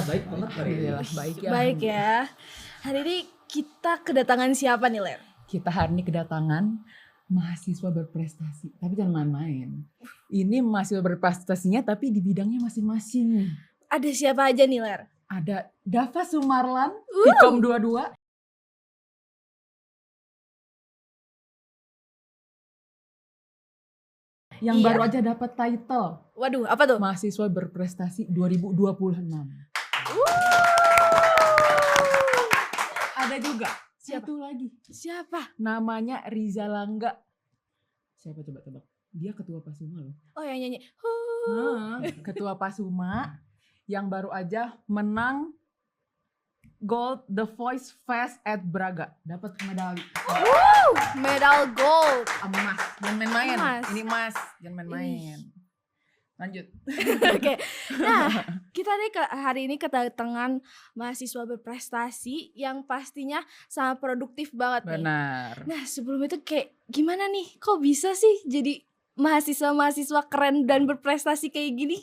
baik banget hari ini. Alhamdulillah baik ya. Baik ya. Hari ini kita kedatangan siapa nih, Ler? Kita hari ini kedatangan mahasiswa berprestasi, tapi jangan main-main. Ini mahasiswa berprestasinya tapi di bidangnya masing-masing. Ada siapa aja nih, Ler? Ada Dava Sumarlan, Vkom 22. Yang Iya. baru aja dapat title Waduh, apa tuh? mahasiswa berprestasi 2026. Ada juga satu lagi. Siapa? Namanya Riza Langga. Siapa coba tebak? Dia ketua Pasuma loh. Oh, yang nyanyi. Ketua Pasuma yang baru aja menang Gold The Voice Fest at Braga. Dapat medali Medal gold. emas. Jangan main-main. Emas. Ini emas. Jangan main-main. Lanjut. Oke. Nah, kita nih hari ini kedatangan mahasiswa berprestasi yang pastinya sangat produktif banget nih. Benar. Nah, sebelum itu kayak gimana nih? Kok bisa sih jadi mahasiswa-mahasiswa keren dan berprestasi kayak gini?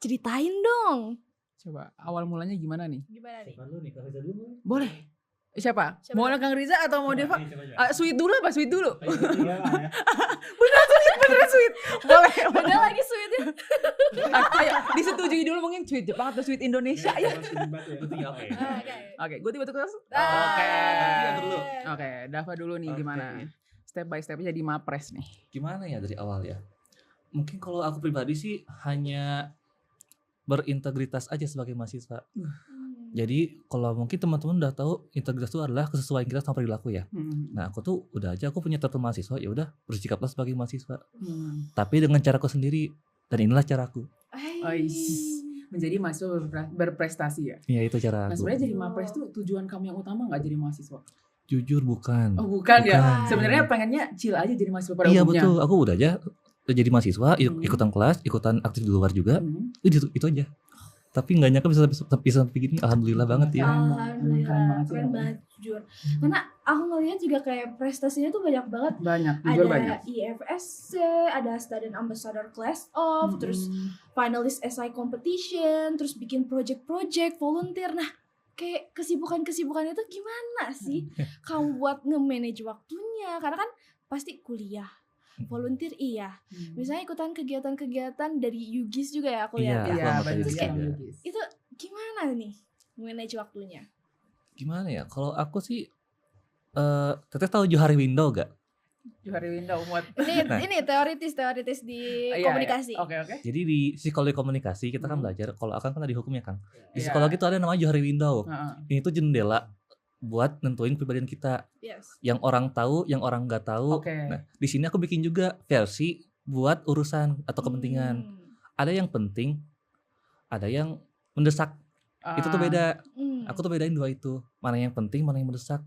Ceritain dong. Coba awal mulanya gimana nih? Gimana nih? Siapa lu nih? Kang Riza dulu. Boleh. Siapa? Siapa? Mau Kang Riza atau mau Deva? Sweet dulu apa? Sweet dulu. Iya lah ya. Beneran sweet. Boleh. Ada lagi sweetnya. Ayo disetujui dulu mungkin sweet Jepang atau sweet Indonesia ya. Oke. Oke, gue tiba terus. Oke. Aku dulu. Oke, Dava dulu nih Oke. gimana? Step by stepnya jadi mapres nih. Gimana ya dari awal ya? Mungkin kalau aku pribadi sih hanya berintegritas aja sebagai mahasiswa. Jadi kalau mungkin teman-teman udah tahu integritas itu adalah kesesuaian kita sama perilaku ya. Nah aku tuh udah aja aku punya titel mahasiswa, ya udah bersikaplah sebagai mahasiswa. Tapi dengan caraku sendiri dan inilah caraku. Menjadi mahasiswa berprestasi ya. Ya itu cara Nah aku. sebenarnya jadi mapres tuh tujuan kamu yang utama nggak jadi mahasiswa? Jujur bukan. Oh bukan ya. Bukan. Sebenarnya pengennya chill aja jadi mahasiswa pada Iya umumnya. betul. Aku udah aja jadi mahasiswa, ikutan kelas, ikutan aktif di luar juga. Itu aja. Tapi nggak nyangka bisa sampai gini. Alhamdulillah banget ya. Keren banget sih, Keren Abang. banget jujur. Karena aku ngeliat juga kayak prestasinya tuh banyak banget. Banyak, jujur Ada banyak. IFSC, ada Student Ambassador Class of, terus finalist SI competition, terus bikin project-project, volunteer. Nah, kayak kesibukan-kesibukan itu gimana sih kamu buat nge-manage waktunya? Karena kan pasti kuliah, volunteer iya. Misalnya ikutan kegiatan-kegiatan dari Yugis juga ya aku lihat Iya. ya. Iya, Aku banyak juga. sekali. Itu gimana nih manage waktunya? Gimana ya? Kalau aku sih, Teteh tahu Johari Window gak? Johari Winda Umut. Ini teoritis di komunikasi. Oke. Jadi di psikologi komunikasi kita kan belajar. Kalau Akang kan tadi hukumnya Kang. Di Iya. psikologi itu ada namanya Johari Window. Heeh. Ini tuh jendela buat nentuin kepribadian kita. Yes. Yang orang tahu, yang orang nggak tahu. Oke. Nah, di sini aku bikin juga versi buat urusan atau kepentingan. Ada yang penting, ada yang mendesak. Itu tuh beda. Aku tuh bedain dua itu. Mana yang penting, mana yang mendesak.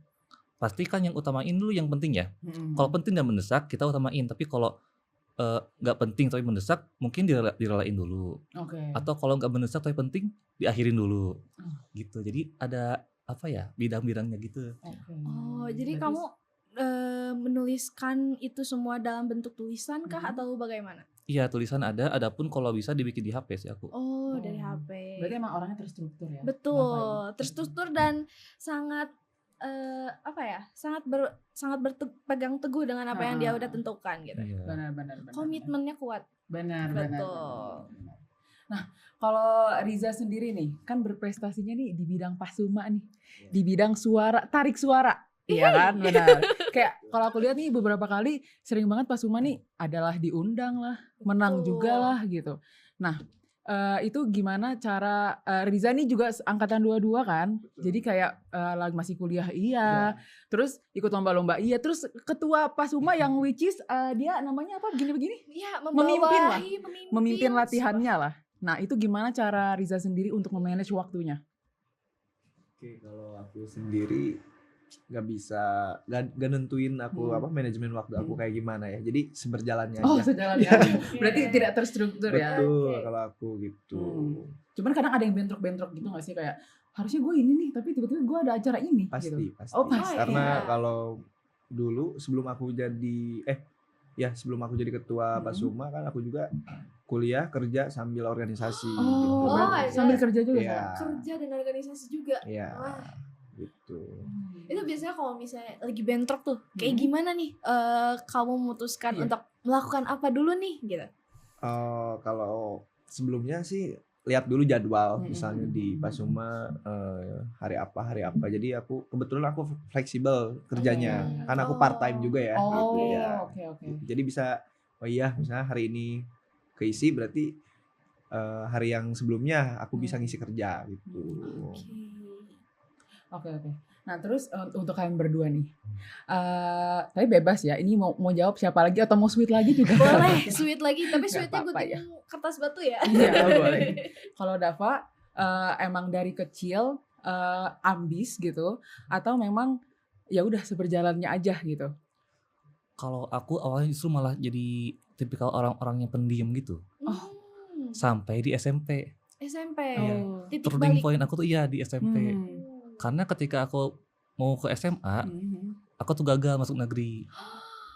Pastikan yang utamain dulu yang penting ya. Kalau penting dan mendesak kita utamain. Tapi kalau nggak penting tapi mendesak mungkin direlain dulu. Oke. Atau kalau nggak mendesak tapi penting diakhirin dulu. Gitu. Jadi ada apa ya bidang-bidangnya gitu. Oke. Oh, jadi Berarti kamu menuliskan itu semua dalam bentuk tulisan kah atau bagaimana? Iya tulisan ada. Adapun kalau bisa dibikin di HP sih aku. Oh, dari HP. Berarti emang orangnya terstruktur ya? Betul, terstruktur dan sangat sangat berpegang teguh dengan apa yang dia udah tentukan gitu. Iya. Benar. Komitmennya kuat. Benar. Betul. Nah, kalau Riza sendiri nih, kan berprestasinya nih di bidang Pasuma nih, di bidang suara, tarik suara. Iya kan, benar. Kayak kalau aku lihat nih beberapa kali sering banget Pasuma nih adalah diundang lah, menang Betul. juga lah gitu. Nah, itu gimana cara Riza nih juga angkatan 22 kan? Jadi kayak lagi masih kuliah iya, terus ikut lomba-lomba iya, terus ketua Pasuma yang which is dia namanya apa begini-begini? Iya, Memimpin lah. memimpin Memimpin latihannya lah. Nah, itu gimana cara Riza sendiri untuk memanage waktunya? Oke, kalau aku sendiri nggak bisa nggak nentuin aku manajemen waktu aku kayak gimana ya. Jadi seberjalannya Oh, aja. sejalannya. Berarti tidak terstruktur ya. Betul Oke. kalau aku gitu. Cuman kadang ada yang bentrok-bentrok gitu gak sih kayak harusnya gue ini nih, tapi tiba-tiba gue ada acara ini. Pasti, gitu. pasti. Oh, pasti. Karena iya. kalau dulu sebelum aku jadi ya sebelum aku jadi ketua Pasuma kan aku juga kuliah kerja sambil organisasi gitu. Oh, Oh, sambil kerja juga Iya. ya? Kerja dan organisasi juga. Iya. Wah. Gitu. Itu biasanya kalau misalnya lagi bentrok tuh, kayak gimana nih kamu memutuskan Iya. untuk melakukan apa dulu nih gitu? Kalau sebelumnya sih lihat dulu jadwal, Hmm. misalnya di Pasuma hari apa. Jadi kebetulan aku fleksibel kerjanya, Oh. karena aku part time juga ya. Oh, gitu ya. oke. Jadi bisa, oh iya misalnya hari ini keisi berarti hari yang sebelumnya aku bisa ngisi kerja gitu. Oke. Nah terus untuk kalian berdua nih, tapi bebas ya. Ini mau jawab siapa lagi atau mau sweet lagi juga? Boleh sweet lagi, tapi Nggak sweetnya apa-apa gunting kertas batu ya. Iya boleh. Kalau Dava emang dari kecil ambis gitu, atau memang ya udah seberjalannya aja gitu? Kalau aku awalnya justru malah jadi tipikal orang-orang yang pendiam gitu. Sampai di SMP. SMP. Oh. Titik Turning balik. point aku tuh iya di SMP. Hmm. Karena ketika aku mau ke SMA, aku tuh gagal masuk negeri.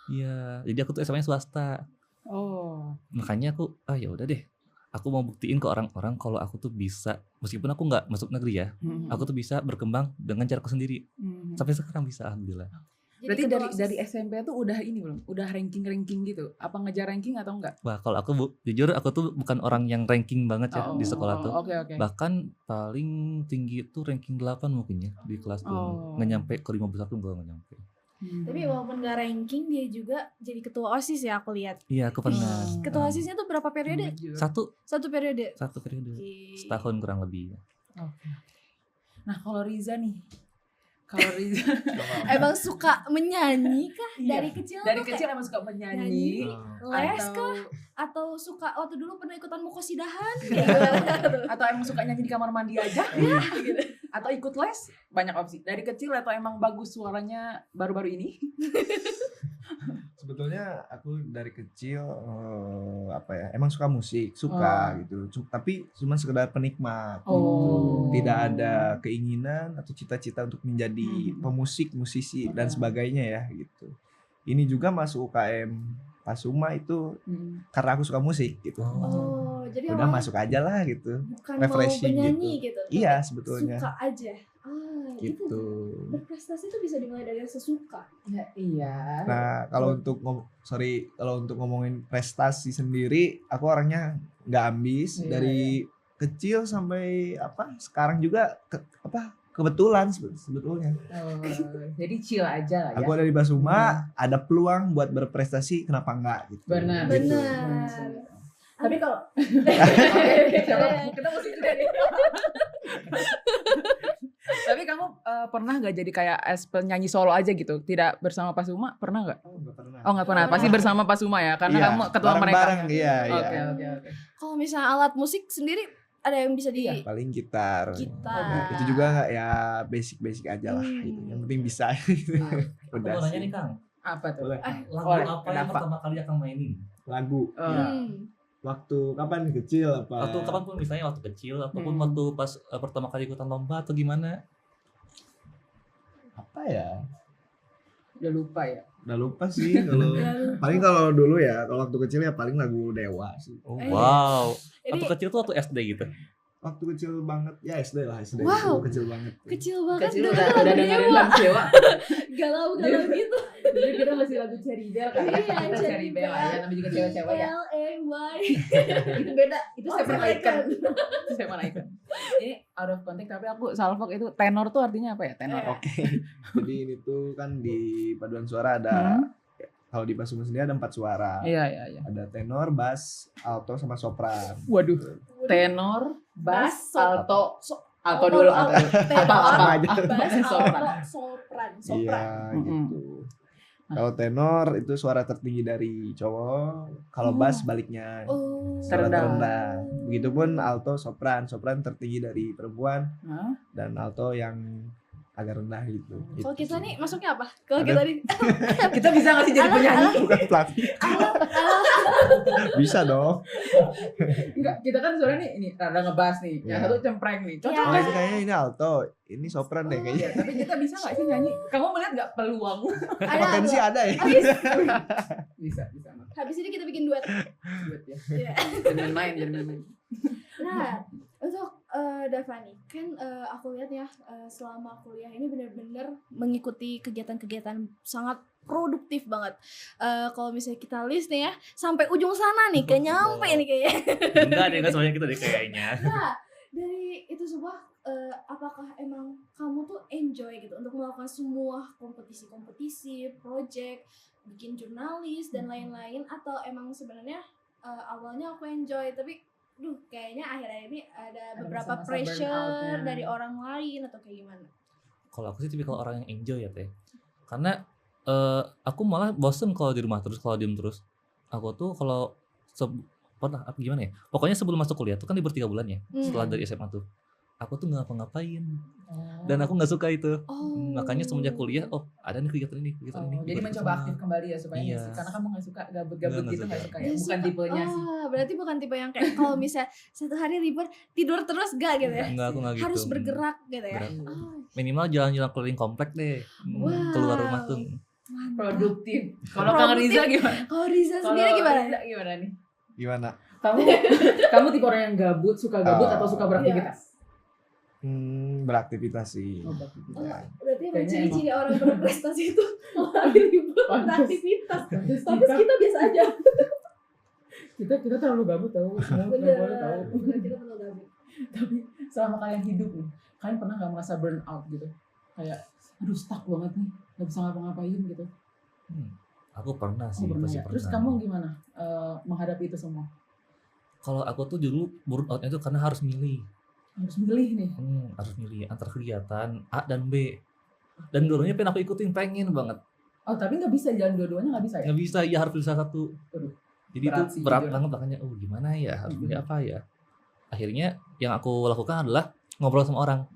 Iya, jadi aku tuh SMA swasta. Oh. Makanya aku ya udah deh. Aku mau buktiin ke orang-orang kalau aku tuh bisa, meskipun aku nggak masuk negeri ya, aku tuh bisa berkembang dengan caraku sendiri. Sampai sekarang bisa, alhamdulillah. Berarti dari SMP tuh udah ini belum? Udah ranking gitu? Apa ngejar ranking atau enggak? Wah, kalau aku jujur aku tuh bukan orang yang ranking banget ya di sekolah tuh. Oke. Bahkan paling tinggi itu ranking 8 mungkin ya di kelas tuh. Nggak nyampe ke 15 tuh nggak nyampe. Tapi walaupun gak ranking, dia juga jadi ketua OSIS ya aku lihat. Iya, aku pernah. Ketua OSISnya tuh berapa periode? Satu periode. periode. Oke. Setahun kurang lebih. Oke. Nah kalau Riza nih, Emang suka menyanyi kah Iya. dari kecil? dari tuh kecil kayak emang suka menyanyi les atau kah? Atau suka waktu dulu pernah ikutan mukosidahan? atau emang suka nyanyi di kamar mandi aja? Gitu. Atau ikut les? Banyak opsi. Dari kecil atau emang bagus suaranya baru-baru ini? Sebetulnya aku dari kecil emang suka musik, suka gitu. Tapi cuma sekedar penikmat gitu. Tidak ada keinginan atau cita-cita untuk menjadi pemusik, musisi dan sebagainya ya gitu. Ini juga masuk UKM Pasuma itu karena aku suka musik gitu. Jadi Udah awalnya masuk aja lah gitu. bukan refreshing mau menyanyi gitu. Iya, tapi sebetulnya. Suka aja. Gitu. Itu berprestasi tuh bisa dimulai dari rasa suka. Ya, iya. Nah, kalau untuk ngomongin prestasi sendiri, aku orangnya nggak ambis. Iya, Dari kecil sampai sekarang juga kebetulan sebetulnya. Jadi chill aja lah ya. Aku ada di Pasuma, ada peluang buat berprestasi, kenapa enggak gitu. Benar. Gitu. Tapi kalau kita mesti juga nih. Tapi kamu pernah nggak jadi kayak penyanyi solo aja gitu? Tidak bersama Pasuma, pernah nggak? Oh, nggak pernah. Oh nggak pernah. Pasti bersama Pasuma ya, karena Iya, kamu ketua mereka. bareng-bareng, iya. Oke. kalau misalnya alat musik sendiri ada yang bisa di Paling gitar. Gitar. Nah, itu juga nggak ya basic aja lah gitu. Yang penting bisa gitu. Aku Udah mau nanya sih. nih Kang, Apa tuh? Boleh. lagu Oleh, apa yang kenapa? pertama kali Akang mainin? Lagu. Iya. Waktu kapan kecil apa? Waktu kapan pun, misalnya waktu kecil ataupun Hmm. waktu pas pertama kali ikutan lomba atau gimana? Apa ya? Udah lupa ya. Udah lupa sih kalau paling kalau dulu ya, kalau waktu kecil ya paling lagu Dewa sih. Oh, Eh. wow. Ini Waktu kecil tuh waktu SD gitu. Waktu kecil banget ya SD lah, SD Wow. itu kecil banget. kecil banget Kecil dengerin udah lagu dengerin Dewa. lagu Dewa. Galau-galau gitu. Jadi kita masih lagu Cherry Bell kan ya. Iya, Kita Cherry Cherry Bell ya, namanya juga cewek-cewek ya. L-A-Y. Itu beda, itu Oh, Seven Seven Icon. Icon. Seven Icon. Ini out of context tapi aku salfok itu tenor tuh artinya apa ya? Tenor. Oke. Jadi ini tuh kan di paduan suara ada kalau di Pasuma sendiri ada 4 suara. Iya. Ada tenor, bass, alto sama sopran. Waduh, tenor, bass, alto. Alto Oh, dulu, oh, alto. tenor, Apa aja. bass, Sopran. alto, sopran. Iya gitu. Kalau tenor itu suara tertinggi dari cowok, kalau bass baliknya Oh. suara Terendah. terendah. Begitupun alto, sopran tertinggi dari perempuan Hah? dan alto yang agak rendah gitu. Kalau Gitu kita sih. nih masuknya apa? Kalau Ada. kita nih Kita bisa nggak sih jadi penyanyi? bukan pelatih. Bisa dong. Enggak, kita kan suara ini rada ngebas nih. Yang Iya. satu cempreng nih. Cocok Iya. Oh, nggak ini sih? kayaknya ini alto, ini sopran deh Iya, kayaknya. tapi kita bisa nggak sih nyanyi? Kamu melihat nggak peluang? ada Potensi ada ya. Abis. Bisa. Habis ini kita bikin duet. Buat ya. Iya. Jangan main. Nah, untuk Dava nih, kan aku lihat ya selama kuliah ini benar-benar mengikuti kegiatan-kegiatan sangat produktif banget. Kalau misalnya kita list nih ya, sampai ujung sana nih, kayak nyampe nih kayaknya. Enggak semuanya kita deh kayaknya. Nah, dari itu semua, apakah emang kamu tuh enjoy gitu untuk melakukan semua kompetisi-kompetisi, project, bikin jurnalis dan lain-lain, atau emang sebenarnya awalnya aku enjoy tapi kayaknya akhir-akhir ini ada beberapa pressure dari orang lain atau kayak gimana? Kalau aku sih tipikal orang yang enjoy ya Teh. Karena aku malah bosen kalau di rumah terus, kalau diem terus. Aku tuh kalau gimana ya? Pokoknya sebelum masuk kuliah tuh kan libur 3 bulan ya. Setelah dari SMA tuh. Aku tuh nggak ngapa-ngapain. Dan aku nggak suka itu. Makanya semenjak kuliah, ada nih kegiatan ini. Jadi mencoba aktif kembali ya supaya Iya. sih. Karena kamu nggak suka gabut-gabut Nggak gitu, suka. nggak suka ya. Bukan tipenya sih. Berarti bukan tipe yang kayak kalau misalnya satu hari libur tidur terus gak gitu ya? Enggak, aku nggak gitu. Harus bergerak gitu ya? Bergerak. Minimal jalan-jalan keliling komplek deh. Wow. Keluar rumah tuh. Mantap. Produktif. Kalau Kang Riza gimana? Kalau Riza sendiri gimana? Riza gimana nih? Gimana? Kamu tipe orang yang gabut, suka gabut atau suka beraktivitas? Beraktivitas sih. Beraktivitas. Berarti emang Kayaknya ciri-ciri orang berprestasi itu lari libur beraktivitas. Tapi kita biasa aja. Kita terlalu gabut tahu. Nggak boleh tahu. Bener, kita terlalu gabut. Tapi selama kalian hidup nih, kalian pernah nggak merasa burn out gitu? Kayak, aduh stuck banget nih, nggak bisa ngapa-ngapain gitu. Aku pernah sih, Pernah pasti ya? pernah. Terus kamu gimana menghadapi itu semua? Kalau aku tuh dulu burn out itu karena harus milih. Harus milih nih. Harus milih antara kegiatan A dan B. Dan dua-duanya pengen aku ikutin, pengen banget. Oh tapi nggak bisa, jalan dua-duanya nggak bisa ya? Nggak bisa, ya harus pilih salah satu. Aduh, Jadi berat itu sih, berat jujur. banget makanya, gimana ya, harus pilih apa ya. Akhirnya yang aku lakukan adalah ngobrol sama orang.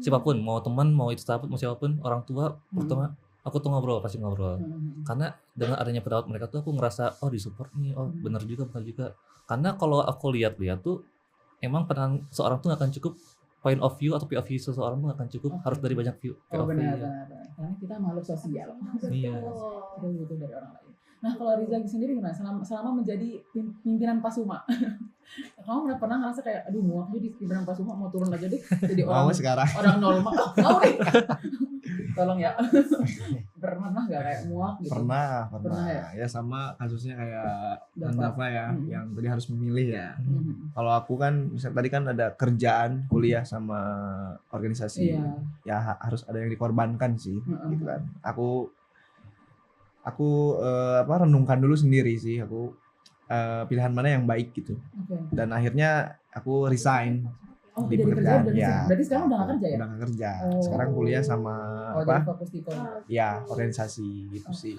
Siapapun, mau teman, mau itu sahabat, mau siapapun, orang tua, pertama aku tuh pasti ngobrol. Karena dengan adanya pendapat mereka tuh aku ngerasa, disupport nih, benar juga. Karena kalau aku lihat-lihat tuh, emang peran seorang tuh gak akan cukup, point of view atau POV seseorang tuh gak akan cukup, harus dari banyak view POV. benar. Karena kita makhluk sosial. Iya. Kita butuh dari orang lain. Nah kalau Riza sendiri gimana? Selama menjadi pimpinan Pasuma, kamu pernah ngerasa kayak, aduh muak jadi pimpinan Pasuma, mau turun aja deh jadi Mau orang sekarang. normal. Mau nih. Tolong ya. Pernah nggak kayak muak gitu? Pernah ya? ya sama kasusnya kayak Dava. Dava ya, yang tadi harus memilih ya. Kalau aku kan misalnya tadi kan ada kerjaan, kuliah sama organisasi. Iya. Ya harus ada yang dikorbankan sih, gitu kan. Aku renungkan dulu sendiri sih, aku pilihan mana yang baik gitu. Oke. Dan akhirnya aku resign di jadi pekerjaan kerja ya. berarti sekarang udah nggak kerja ya? Udah nggak kerja. Sekarang kuliah sama Jadi fokus di kuliah. ya organisasi gitu sih.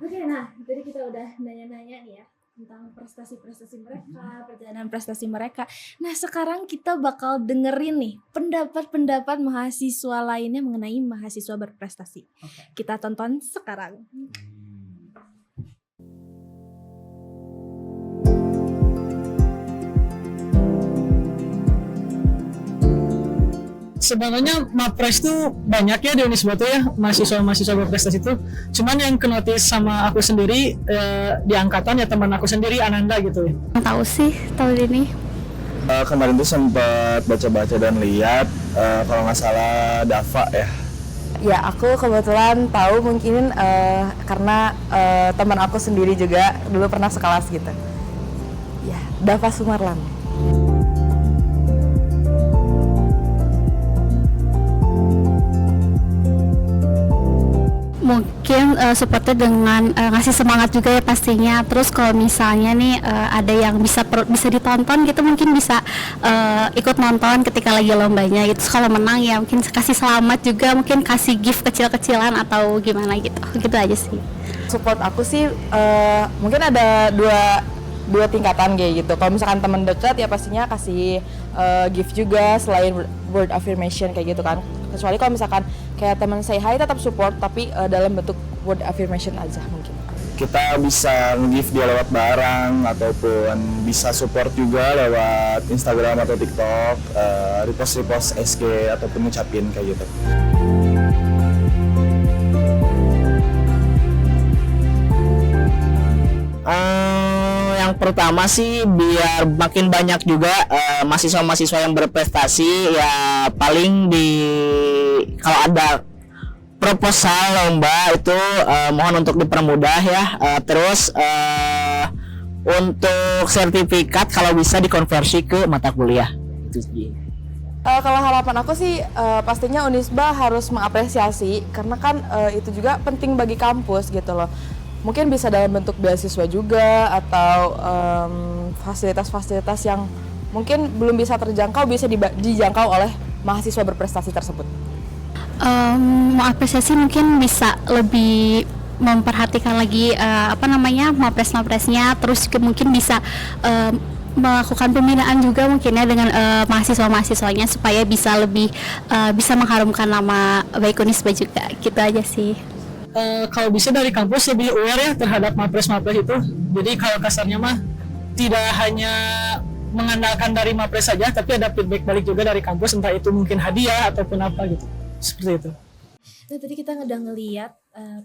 Oke, nah tadi kita udah nanya-nanya nih ya tentang prestasi-prestasi mereka, perjalanan prestasi mereka. Nah sekarang kita bakal dengerin nih pendapat-pendapat mahasiswa lainnya mengenai mahasiswa berprestasi. Kita tonton sekarang. Sebenarnya Mapres tuh banyak ya di Unisba tuh ya, mahasiswa berprestasi itu. Cuman yang kenotis sama aku sendiri di angkatan ya teman aku sendiri Ananda gitu ya. Tahu sih tahun ini. Kemarin tuh sempat baca-baca dan lihat kalau nggak salah Dava ya. Ya aku kebetulan tahu mungkin karena teman aku sendiri juga dulu pernah sekelas gitu. Ya, Dava Sumarlan. Mungkin supportnya dengan ngasih semangat juga ya pastinya. Terus kalau misalnya nih ada yang bisa ditonton gitu, mungkin bisa ikut nonton ketika lagi lombanya gitu. Kalau menang ya mungkin kasih selamat juga, mungkin kasih gift kecil-kecilan atau gimana gitu. Gitu aja sih. Support aku sih mungkin ada dua tingkatan kayak gitu. Kalau misalkan teman dekat ya pastinya kasih gift juga selain word affirmation kayak gitu kan. Kecuali kalau misalkan kayak teman say hi tetap support tapi dalam bentuk word affirmation aja mungkin. Kita bisa nge-give dia lewat barang ataupun bisa support juga lewat Instagram atau TikTok, repost SG ataupun ngucapin kayak gitu. Yang pertama sih biar makin banyak juga mahasiswa-mahasiswa yang berprestasi, ya paling kalau ada proposal lomba itu mohon untuk dipermudah ya. Terus untuk sertifikat kalau bisa dikonversi ke mata kuliah. Itu sih. Kalau harapan aku sih pastinya Unisba harus mengapresiasi karena kan itu juga penting bagi kampus gitu loh. Mungkin bisa dalam bentuk beasiswa juga atau fasilitas-fasilitas yang mungkin belum bisa terjangkau bisa dijangkau oleh mahasiswa berprestasi tersebut. Mengapresiasi mungkin bisa lebih memperhatikan lagi mapres-mapresnya, terus juga mungkin bisa melakukan pembinaan juga mungkin ya dengan mahasiswa-mahasiswanya supaya bisa lebih bisa mengharumkan nama baik Unisba juga, gitu aja sih. Kalau bisa dari kampus lebih aware ya terhadap mapres-mapres itu. Jadi kalau kasarnya mah tidak hanya mengandalkan dari mapres saja, tapi ada feedback balik juga dari kampus, entah itu mungkin hadiah ataupun apa gitu. Seperti itu. Nah tadi kita udah ngeliat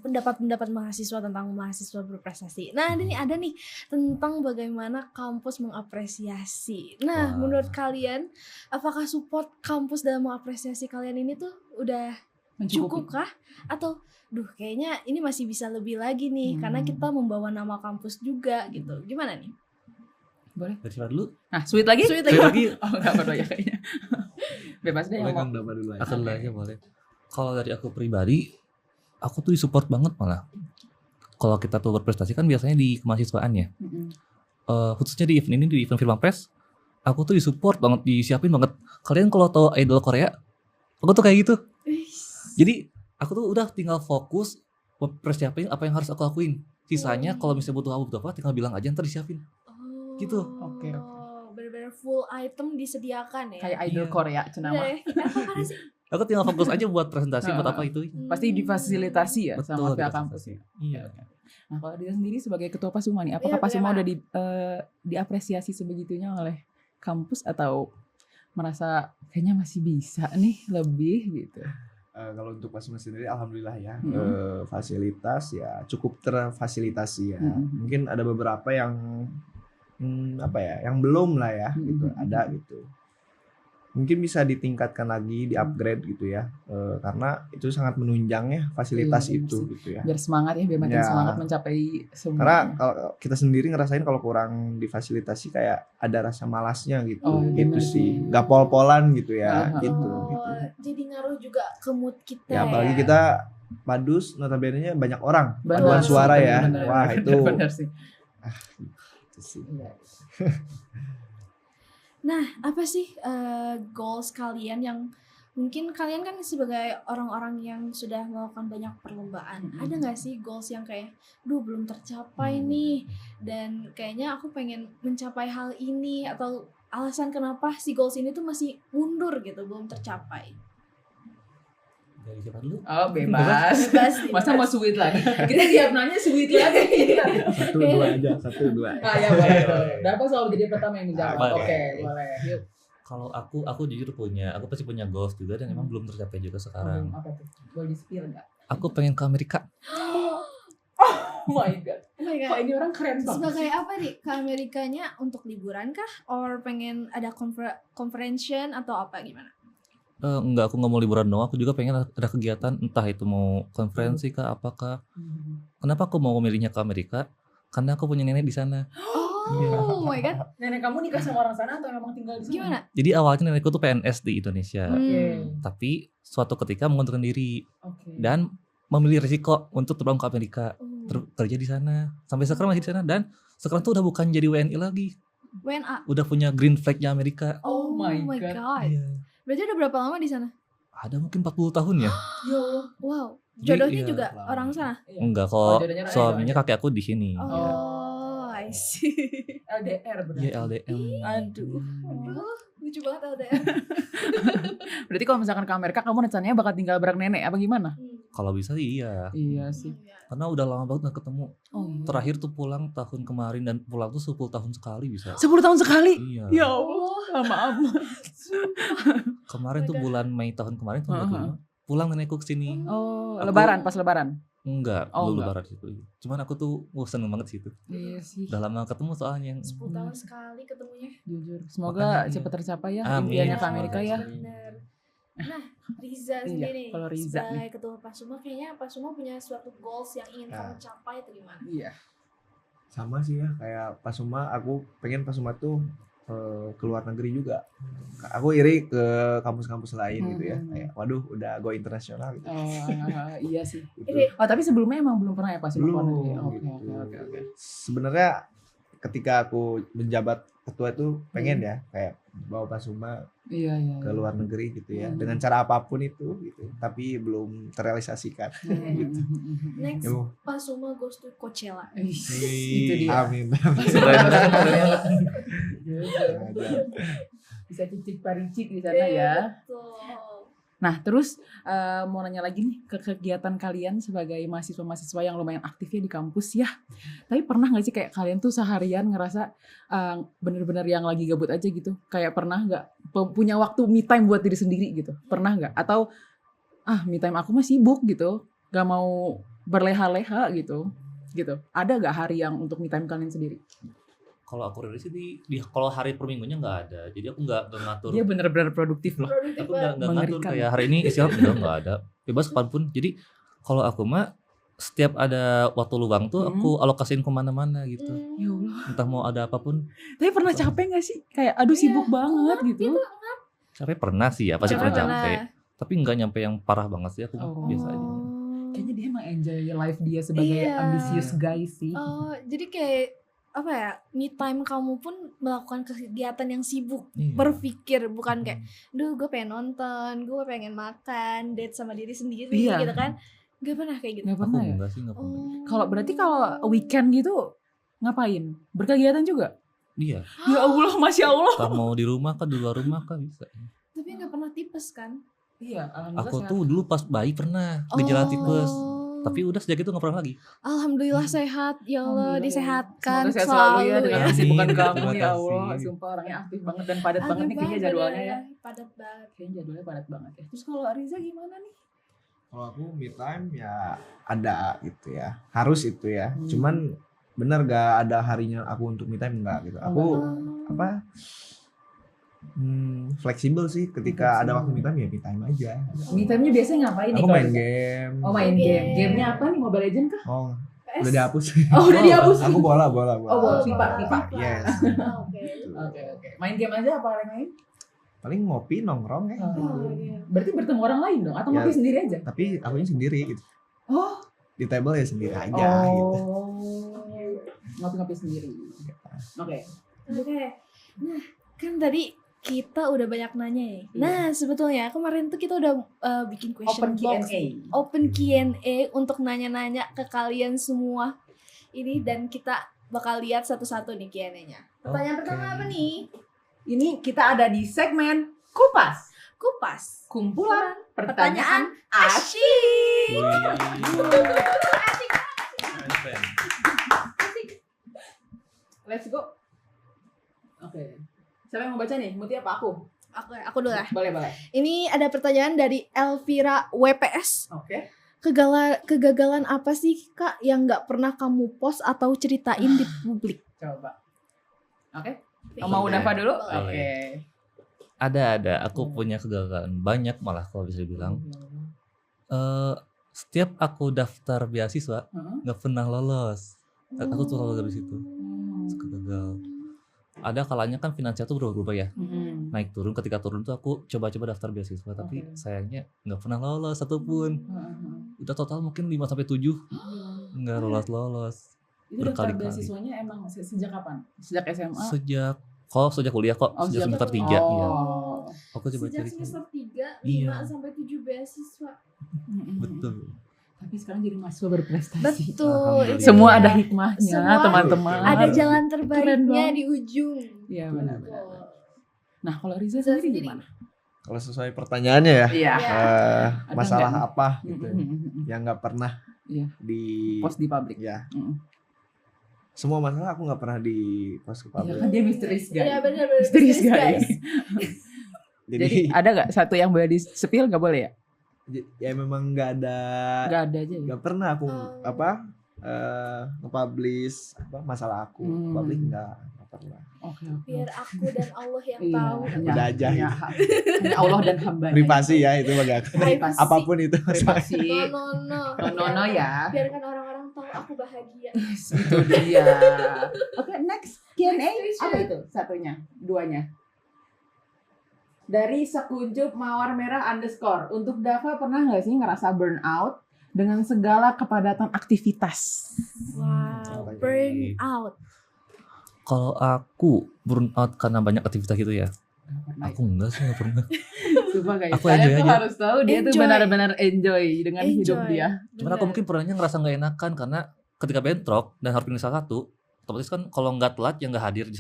pendapat-pendapat mahasiswa tentang mahasiswa berprestasi. Nah ini ada nih tentang bagaimana kampus mengapresiasi. Nah menurut kalian apakah support kampus dalam mengapresiasi kalian ini tuh udah cukup kah? Atau kayaknya ini masih bisa lebih lagi nih karena kita membawa nama kampus juga gitu. Gimana nih? Boleh. Dari siapa dulu? Nah, sweet lagi? Sweet lagi. Oh, enggak apa ya kayaknya. Bebas deh yang mau. Aku dulu aja boleh. Kalau dari aku pribadi, aku tuh disupport banget malah. Kalau kita tuh berprestasi kan biasanya di kemahasiswaan ya. Khususnya di event ini, di event Film Press, aku tuh disupport banget, disiapin banget. Kalian kalau tahu idol Korea, aku tuh kayak gitu. Jadi aku tuh udah tinggal fokus persiapin apa yang harus aku lakuin. Sisanya kalau misalnya butuh apa tinggal bilang aja ntar disiapin. Gitu. Oke. Bener-bener full item disediakan ya. Kayak idol Korea cenama. Apa sih? Aku tinggal fokus aja buat presentasi buat apa itu. Pasti difasilitasi ya sama Betul, pihak kampus ya. Iya. Nah, kalau dia sendiri sebagai ketua Pasuma nih, apakah Pasuma udah diapresiasi sebegitunya oleh kampus atau merasa kayaknya masih bisa nih lebih gitu? Kalau untuk Pasuma sendiri alhamdulillah ya, fasilitas ya cukup terfasilitasi ya. Mungkin ada beberapa yang yang belum lah ya gitu, ada gitu. Mungkin bisa ditingkatkan lagi, di-upgrade gitu ya, karena itu sangat menunjang ya fasilitas itu gitu ya. Biar semangat ya, biar makin semangat mencapai semua. Karena kalau kita sendiri ngerasain kalau kurang difasilitasi kayak ada rasa malasnya gitu, gitu sih, gak pol-polan gitu ya, gitu. Jadi ngaruh juga ke mood kita ya. Apalagi kita Padus, notabene-nya banyak orang, paduan Benar, suara benar, ya, benar, wah benar, itu. benar sih. Itu sih. Nah, apa sih goals kalian yang mungkin kalian kan sebagai orang-orang yang sudah melakukan banyak perlombaan, ada nggak sih goals yang kayak, belum tercapai nih, dan kayaknya aku pengen mencapai hal ini, atau alasan kenapa si goals ini tuh masih mundur gitu, belum tercapai? Dari siapa dulu? Oh bebas. Masa mau sweet lagi? Kita tiap nanya sweet lagi. 1, 2 aja, 1, 2. Ya boleh. Dapat selalu jadi pertama yang menjawab. Oke, boleh. Yuk. Kalau aku jujur aku pasti punya goals juga dan emang belum tercapai juga sekarang. Apa tuh? Boleh di-spill nggak? Aku pengen ke Amerika. Oh my god. Kok ini orang keren banget. Sebagai apa nih ke Amerikanya, untuk liburan kah? Or pengen ada conference atau apa gimana? Enggak, aku nggak mau liburan doang. Aku juga pengen ada kegiatan, entah itu mau konferensi kah, apakah. Kenapa aku mau memilihnya ke Amerika? Karena aku punya nenek di sana. Oh my god. Nenek kamu nikah sama orang sana atau memang tinggal di sana? Gimana? Jadi awalnya nenekku tuh PNS di Indonesia. Oke. Tapi suatu ketika mengundurkan diri Oke. dan memilih risiko untuk terbang ke Amerika, kerja di sana. Sampai sekarang masih di sana, dan sekarang tuh udah bukan jadi WNI lagi. WNA. Udah punya green flag-nya Amerika. Oh my god. Iya. Berarti udah berapa lama di sana? Ada mungkin 40 tahun ya. Wow. Jadi, Jodohnya iya, juga orang sana? Enggak kok, jodohnya suaminya kakek aku di sini. Oh, I see. LDR berarti. Iya, LDM. Aduh. Lucu banget LDR. Berarti kalau misalkan ke Amerika kamu rencananya bakal tinggal bareng nenek apa gimana? Kalau bisa sih iya. Iya sih. Karena udah lama banget gak ketemu. Oh, iya. Terakhir tuh pulang tahun kemarin, dan pulang tuh 10 tahun sekali bisa. 10 tahun sekali? Iya. Ya Allah, lama amat. Kemarin tuh bulan Mei tahun kemarin tuh pulang nenekku ke sini. Oh, lebaran, pas lebaran. Enggak, Oh, belum enggak. lebaran situ. Cuman aku tuh seneng banget situ. Iya sih. Udah lama ketemu soalnya. 10 tahun sekali ketemunya. Jujur. Semoga Makanya. cepat tercapai ya Amin. impiannya Iya, ke Amerika ya. bener. Nah, Riza Iya, sendiri kalau Riza sebagai ketua Pasuma, kayaknya Pasuma punya suatu goals yang ingin kamu capai atau gimana? Iya. Sama sih ya kayak Pasuma, aku pengen Pasuma tuh ke luar negeri juga. Aku iri ke kampus-kampus lain gitu ya. Kayak waduh udah go internasional gitu. Iya sih. Ini Oh, tapi sebelumnya emang belum pernah ya pas luar negeri. Belum, Oke, gitu. oke. Sebenarnya ketika aku menjabat ketua itu pengen ya kayak bawa Pasuma Iya. ke luar negeri gitu ya dengan cara apapun itu gitu. Tapi belum terrealisasikan. Gitu. next Yo. Pasuma goes to Coachella. Itu dia. Amin. Bisa cicip paricik di sana ya. Betul. Nah, terus mau nanya lagi nih ke kegiatan kalian sebagai mahasiswa-mahasiswa yang lumayan aktif ya di kampus ya. Tapi pernah nggak sih kayak kalian tuh seharian ngerasa bener-bener yang lagi gabut aja gitu? Kayak pernah nggak punya waktu me time buat diri sendiri gitu? Pernah nggak? Atau me time aku mah sibuk gitu, nggak mau berleha-leha gitu? Ada nggak hari yang untuk me time kalian sendiri? Kalau aku rilis sih kalau hari per minggunya nggak ada. Jadi aku nggak ngatur. Dia bener-bener produktif loh. Produktif Aku banget. nggak ngatur Mengerikan. kayak hari ini istirahat nggak ada. Bebas kapanpun. Jadi kalau aku mah setiap ada waktu luang tuh aku alokasiin kemana-mana gitu. Ya Allah. Entah mau ada apapun. Tapi pernah capek nggak sih? Kayak aduh sibuk banget gitu. Capek pernah sih ya, pasti Capek pernah pernah. capek. Tapi nggak nyampe yang parah banget sih, aku Oh. biasa aja. Kayaknya dia emang enjoy life dia sebagai Iya. ambisius guy sih. Oh, jadi kayak apa ya, me time kamu pun melakukan kegiatan yang sibuk, Iya. berpikir, bukan kayak duh gue pengen nonton, gue pengen makan, date sama diri sendiri Iya. gitu kan. Gak pernah kayak gitu. Nggak Aku pernah ya? enggak sih, enggak pernah. Oh. Kalau berarti kalau weekend gitu ngapain? Berkegiatan juga? Iya, Ya Allah, masya Allah. kalau mau di rumah kan, di luar rumah kan bisa. Tapi gak pernah tipes kan? Iya, alhamdulillah. Aku sehat. tuh dulu pas bayi pernah gejala tipes. Oh. Tapi udah sejak itu nggak pernah lagi. Alhamdulillah sehat, ya Allah, Alhamdulillah. disehatkan Semoga sehat selalu ya dengan ya. kesibukan Amin. kamu Terima ya Allah. kasih. Sumpah orangnya aktif banget dan padat banget nih Agak kayaknya banget, jadwalnya bener, ya. padat banget. Kayaknya jadwalnya padat banget ya. Terus kalau Riza gimana nih? Kalau aku me time ya ada gitu ya. Harus itu ya. Hmm. Cuman bener gak ada harinya aku untuk me time enggak gitu. Aku apa fleksibel sih ketika ada waktu me time ya me time aja. Me time-nya biasanya ngapain nih? Aku kalau main Riza? game. Oh main Game. game. Gamenya apa nih? Mobile Legends kah? Oh, PS. udah dihapus. Oh udah dihapus. Aku bola. Oh bola, pipa. Yes. Oke. Oke. Main game aja apa yang lain? Paling ngopi nongkrong ya. Oh, iya. Berarti bertemu orang lain dong? Atau Ya. ngopi sendiri aja? Tapi akunya sendiri gitu. Oh. Di table ya sendiri aja gitu. Ngopi-ngopi sendiri. Oke. Oke. Nah, kan tadi kita udah banyak nanya ya. Iya. Nah, sebetulnya kemarin tuh kita udah bikin question Open box. Q&A. Open Q&A untuk nanya-nanya ke kalian semua. Ini dan kita bakal lihat satu-satu nih Q&A-nya. Pertanyaan Oke. pertama apa nih? Ini kita ada di segmen Kupas. Kupas. Kumpulan Pertanyaan pertanyaan asyik. Let's go. Oke. Siapa yang mau baca nih? Muti apa aku? Aku dulu lah. Boleh. Ini ada pertanyaan dari Elvira WPS. Oke. Kegagalan apa sih Kak yang nggak pernah kamu post atau ceritain di publik? Coba. Oke. Mau Dava dulu? Boleh. Oke. Ada. Aku punya kegagalan banyak malah kalau bisa dibilang. Setiap aku daftar beasiswa nggak pernah lolos. Aku tuh selalu dari situ. Suka gagal. Ada kalanya kan finansial tuh berubah-ubah ya. Naik turun, ketika turun tuh aku coba-coba daftar beasiswa tapi Oke. sayangnya nggak pernah lolos satupun. Udah total mungkin 5-7 nggak lolos. Itu daftar Berkali-kali. beasiswanya emang sejak kapan? Sejak SMA? Sejak kuliah kok, Oh, sejak semester 3 oh. ya. Aku coba Sejak cari. semester 3, 5 Iya. sampai 7 beasiswa. Betul. Tapi sekarang jadi mahasiswa berprestasi. Betul. Alhamdulillah. itu Semua dia. ada hikmahnya, Semua teman-teman. Ada jalan Keren terbaiknya banget. di ujung. Iya, benar-benar. Nah, kalau Riza Riza sendiri sendiri. gimana? Kalau sesuai pertanyaannya ya, Iya. Iya. masalah nggak? apa gitu yang nggak pernah Iya. di Post di publik. ya Mm. semua masalah aku nggak pernah di post ke Iya publik. kan dia misterius guys. Iya benar-benar. Misterius guys. Jadi Jadi ada nggak satu yang boleh di spill nggak boleh ya? ya memang nggak ada aja ya. nggak pernah aku nge-publish masalah aku. Publish nggak pernah. Oke. Biar aku dan Allah yang Iya, tahu. Udah aja hanya Allah dan hambanya. Privasi ya itu bagi aku. Privasi. Apapun itu. Privasi. No Ya. Biarkan orang-orang tahu aku bahagia. Itu dia. Oke, next Q&A. Next Apa itu? Satunya, duanya. Dari Sekuncup Mawar Merah _ untuk Dava, pernah nggak sih ngerasa burnout dengan segala kepadatan aktivitas? Wow, burn out. Kalau aku burn out karena banyak aktivitas gitu ya. Aku enggak sih, enggak pernah. Sumpah guys, Aku saya enjoy tuh aja. harus tahu dia tuh Enjoy. benar-benar enjoy dengan hidup Enjoy. dia. Cuman aku mungkin pernahnya ngerasa nggak enakan karena ketika bentrok dan harus pilih salah satu, otomatis kan kalau nggak telat ya nggak hadir di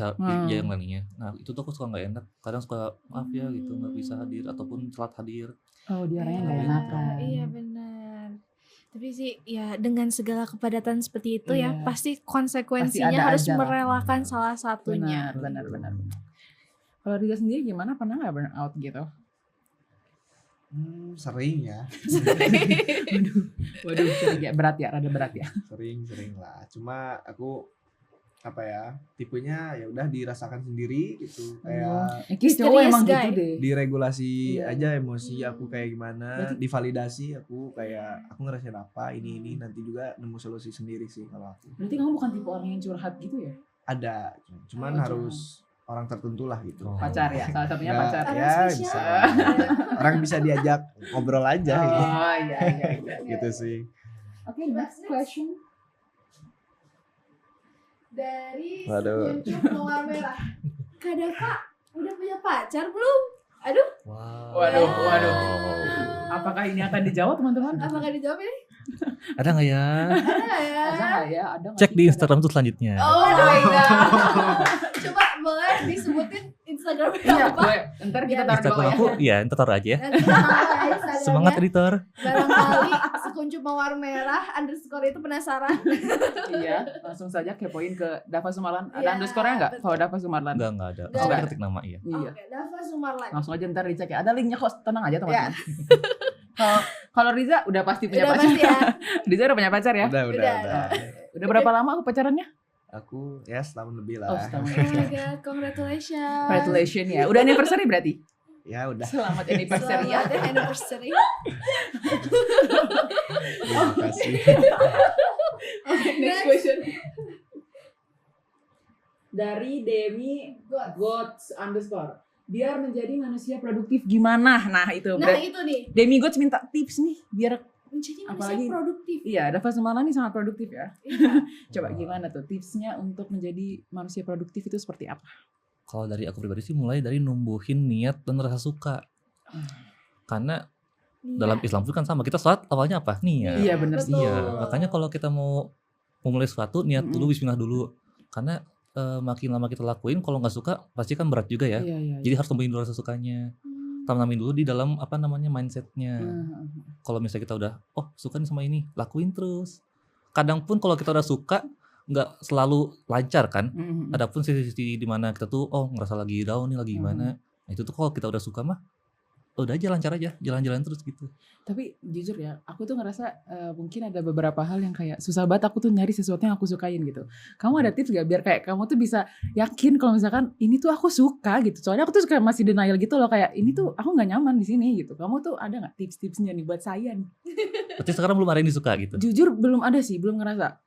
yang lainnya. Nah itu tuh aku suka nggak enak. Kadang suka maaf ya gitu nggak bisa hadir ataupun telat hadir. Oh, dia orangnya nggak enakan. Iya benar. Tapi sih ya dengan segala kepadatan seperti itu ya Iya. pasti Pasti konsekuensinya ada harus aja lah. merelakan salah satunya. Benar. Kalau Riza sendiri gimana? Pernah nggak burnout gitu? Sering ya. Waduh, sering ya, berat ya, rada berat ya. Sering lah. Cuma aku tipenya ya udah dirasakan sendiri gitu. Kayak Kayak cowok Mysterious emang guy. gitu deh. diregulasi Iya. aja emosi aku kayak gimana, Berarti- divalidasi aku kayak aku ngerasain apa ini nanti juga nemu solusi sendiri sih kalau aku. Berarti kamu bukan tipe orang yang curhat gitu ya? Ada, cuman Oh, harus orang tertentu lah gitu. Oh. Pacar ya, salah satunya Nggak, pacar. Orang ya spesial. bisa. Orang bisa diajak ngobrol aja gitu. Oh iya. Gitu sih. Oke, next question. Dari Waduh. Sekuncup Mawar Merah. Kak Dava udah punya pacar belum? Aduh, Wow. Waduh. Apakah ini akan dijawab teman-teman? apakah dijawab ini? Ada nggak ya? Ada ya. Ada nggak ya? Ada nggak Cek sih? di Instagram tuh selanjutnya. Oh my god. Coba boleh disebutin Instagram Iya, apa? boleh. Ntar kita taruh di Instagram bawah ya. aku, iya ntar taruh aja ya. Nanti kita taruh ya Instagramnya. Semangat editor. Barangkali Sekuncup Mawar Merah _ itu penasaran. Iya, langsung saja kepoin ke Dava Sumarlan. Ada Iya, underscore-nya nggak? betul. Kalau Dava Sumarlan. Enggak ada. Nggak Langsung ada. ketik nama iya. Iya. Oke, Dava Sumarlan. Langsung aja ntar dicek ya. Ada linknya kok, tenang aja Ya, teman-teman. Kalau Riza udah pasti punya udah pacar. pasti ya. Riza udah punya pacar ya? Udah. Udah berapa lama aku pacarannya? Aku ya setahun lebih lah. Oh, setahun. Oh my god, congratulations. Congratulations ya. Udah anniversary berarti? Ya udah. Selamat anniversary ya. Selamat anniversary. Terima kasih. Next question. Dari Demi Gods _ biar menjadi manusia produktif gimana? Nah itu. Nah itu nih, Demi Gods minta tips nih biar menjadi manusia Apalagi- produktif. iya Dava Sumarlan nih sangat produktif ya. Iya. Coba gimana tuh tipsnya untuk menjadi manusia produktif itu seperti apa? Kalau dari aku pribadi sih mulai dari numbuhin niat dan rasa suka. Karena dalam Islam pun kan sama, kita sholat awalnya apa? Niat. Iya bener sih. betul. Iya, makanya kalau kita mau memulai sesuatu niat dulu, bismillah dulu. Karena makin lama kita lakuin, kalau nggak suka pasti kan berat juga ya. Iya. Jadi harus tambahin dulu rasa sukanya, tanamin dulu di dalam mindsetnya. Kalau misalnya kita udah suka nih sama ini, lakuin terus. Kadang pun kalau kita udah suka nggak selalu lancar kan. Ada pun sisi-sisi di mana kita tuh ngerasa lagi down nih, lagi gimana. Nah itu tuh kalau kita udah suka mah udah aja lancar aja, jalan-jalan terus gitu. Tapi jujur ya, aku tuh ngerasa mungkin ada beberapa hal yang kayak susah banget aku tuh nyari sesuatu yang aku sukain gitu. Kamu ada tips gak biar kayak kamu tuh bisa yakin kalau misalkan ini tuh aku suka gitu. Soalnya aku tuh kayak masih denial gitu loh, kayak ini tuh aku nggak nyaman di sini gitu. Kamu tuh ada nggak tips-tipsnya nih buat saya nih? Berarti sekarang belum ada yang disuka gitu. Jujur belum ada sih, belum ngerasa.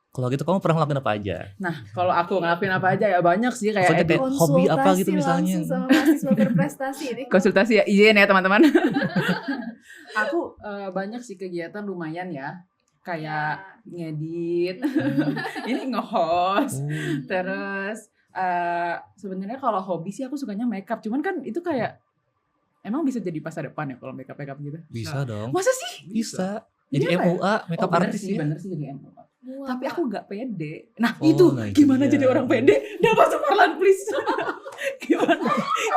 Kalau gitu kamu pernah ngelakuin apa aja? Nah kalau aku ngelakuin apa aja ya banyak sih kayak Maksudnya kayak hobi apa gitu misalnya. Langsung sama mahasiswa berprestasi ini. konsultasi ya, izin ya teman-teman. Aku banyak sih kegiatan lumayan ya, kayak ngedit, ini nge-host, terus sebenarnya kalau hobi sih aku sukanya makeup, cuman kan itu kayak emang bisa jadi masa depan ya kalau makeup gitu. Bisa dong. Masa sih? Bisa. Jadi Iya, MUA, makeup bener artist sih, ya. bener sih jadi MUA. Muah, Tapi aku gak pede. Nah Oh, itu nah itu gimana dia. jadi orang pede? Dava Sumarlan please.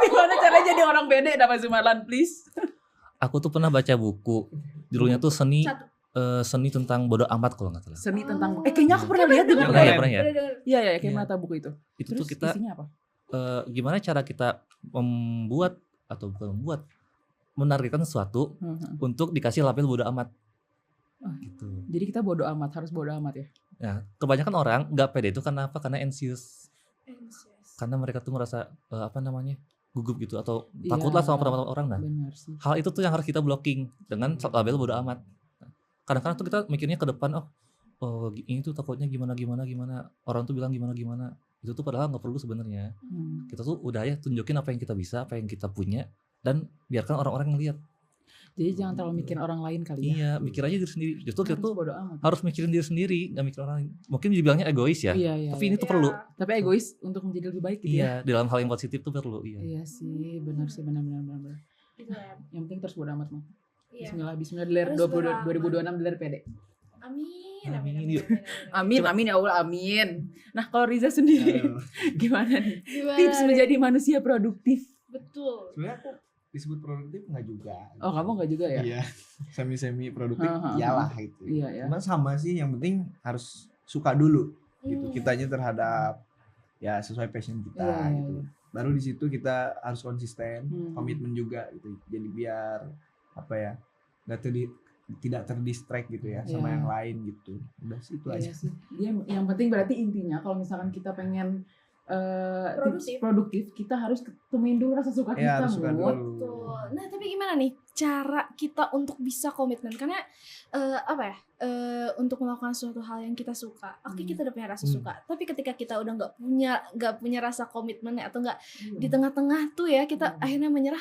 gimana caranya jadi orang pede? Dava Sumarlan please. Aku tuh pernah baca buku. Judulnya tuh seni Satu. seni tentang bodoh amat kalau nggak salah. Seni tentang Oh. kayaknya aku pernah lihat di buku. Pernah ya, pernah ya. Iya kayak Iya. mata buku itu. Itu Terus tuh kita isinya apa? gimana cara kita membuat atau bukan membuat menargetkan sesuatu untuk dikasih label bodo amat. Gitu. Jadi kita bodo amat, harus bodo amat ya. Ya, kebanyakan orang nggak pede itu karena apa? Karena anxious. Karena mereka tuh merasa gugup gitu atau takut lah sama pendapat orang. Nah, Benar sih. hal itu tuh yang harus kita blocking dengan label bodo amat. Kadang-kadang tuh kita mikirnya ke depan, ini tuh takutnya gimana, orang tuh bilang gimana. Itu tuh padahal nggak perlu sebenarnya. Kita tuh udah ya tunjukin apa yang kita bisa, apa yang kita punya, dan biarkan orang-orang ngelihat. Jadi jangan terlalu mikirin orang lain kali ya. Iya, mikir aja diri sendiri. Justru kita tuh bodo amat. harus mikirin diri sendiri, nggak mikir orang lain. Mungkin dibilangnya egois ya, Iya, tapi ini tuh perlu. Tapi egois untuk menjadi lebih baik gitu ya. Iya, dalam hal yang positif tuh perlu. Iya. Iya sih, benar sih, benar. Gitu ya. Yang penting terus bodo amat mah. Iya. Bismillah diler Harus bodo 2026 diler pede. Amin. Ya Allah, amin. Nah, kalau Riza sendiri gimana nih? Gimana Tips nih? menjadi manusia produktif. Betul. Sebenarnya aku disebut produktif nggak juga. Oh, kamu enggak juga ya? Iya, semi produktif Ha. iyalah gitu. Iya ya. Cuma sama sih, yang penting harus suka dulu gitu. Hmm. Kitanya terhadap ya sesuai passion kita Iya, gitu. iya. Baru di situ kita harus konsisten, komitmen juga gitu. Jadi biar tidak terdistract gitu ya sama Iya. yang lain gitu. Udah sih itu aja. Iya sih. Dia yang penting berarti intinya kalau misalkan kita pengen produktif, kita harus ketemuin dulu rasa suka Iya, kita, harus suka Mut. dulu. Betul. Nah, tapi gimana nih cara kita untuk bisa komitmen? Karena untuk melakukan suatu hal yang kita suka, oke, kita udah punya rasa suka. Tapi ketika kita udah nggak punya rasa komitmen atau nggak di tengah-tengah tuh ya, kita akhirnya menyerah.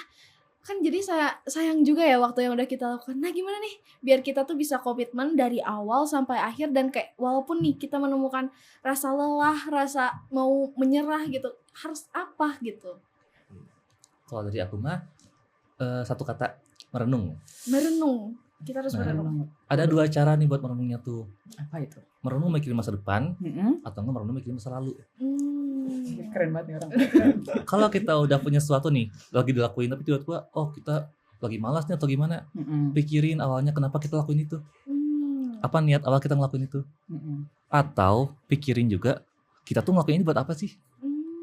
Kan jadi sayang juga ya waktu yang udah kita lakukan. Nah, gimana nih biar kita tuh bisa komitmen dari awal sampai akhir, dan kayak walaupun nih kita menemukan rasa lelah, rasa mau menyerah gitu, harus apa gitu? Kalau dari aku mah satu kata, merenung. Merenung. Kita harus merenung. Ada dua cara nih buat merenungnya tuh. Apa itu? Merenung mikirin masa depan atau enggak merenung mikirin masa lalu. Keren banget nih orang. Kalau kita udah punya sesuatu nih, lagi dilakuin tapi tiba-tiba kita lagi malas nih atau gimana, pikirin awalnya kenapa kita lakuin itu. Apa niat awal kita ngelakuin itu. Atau pikirin juga kita tuh ngelakuin ini buat apa sih?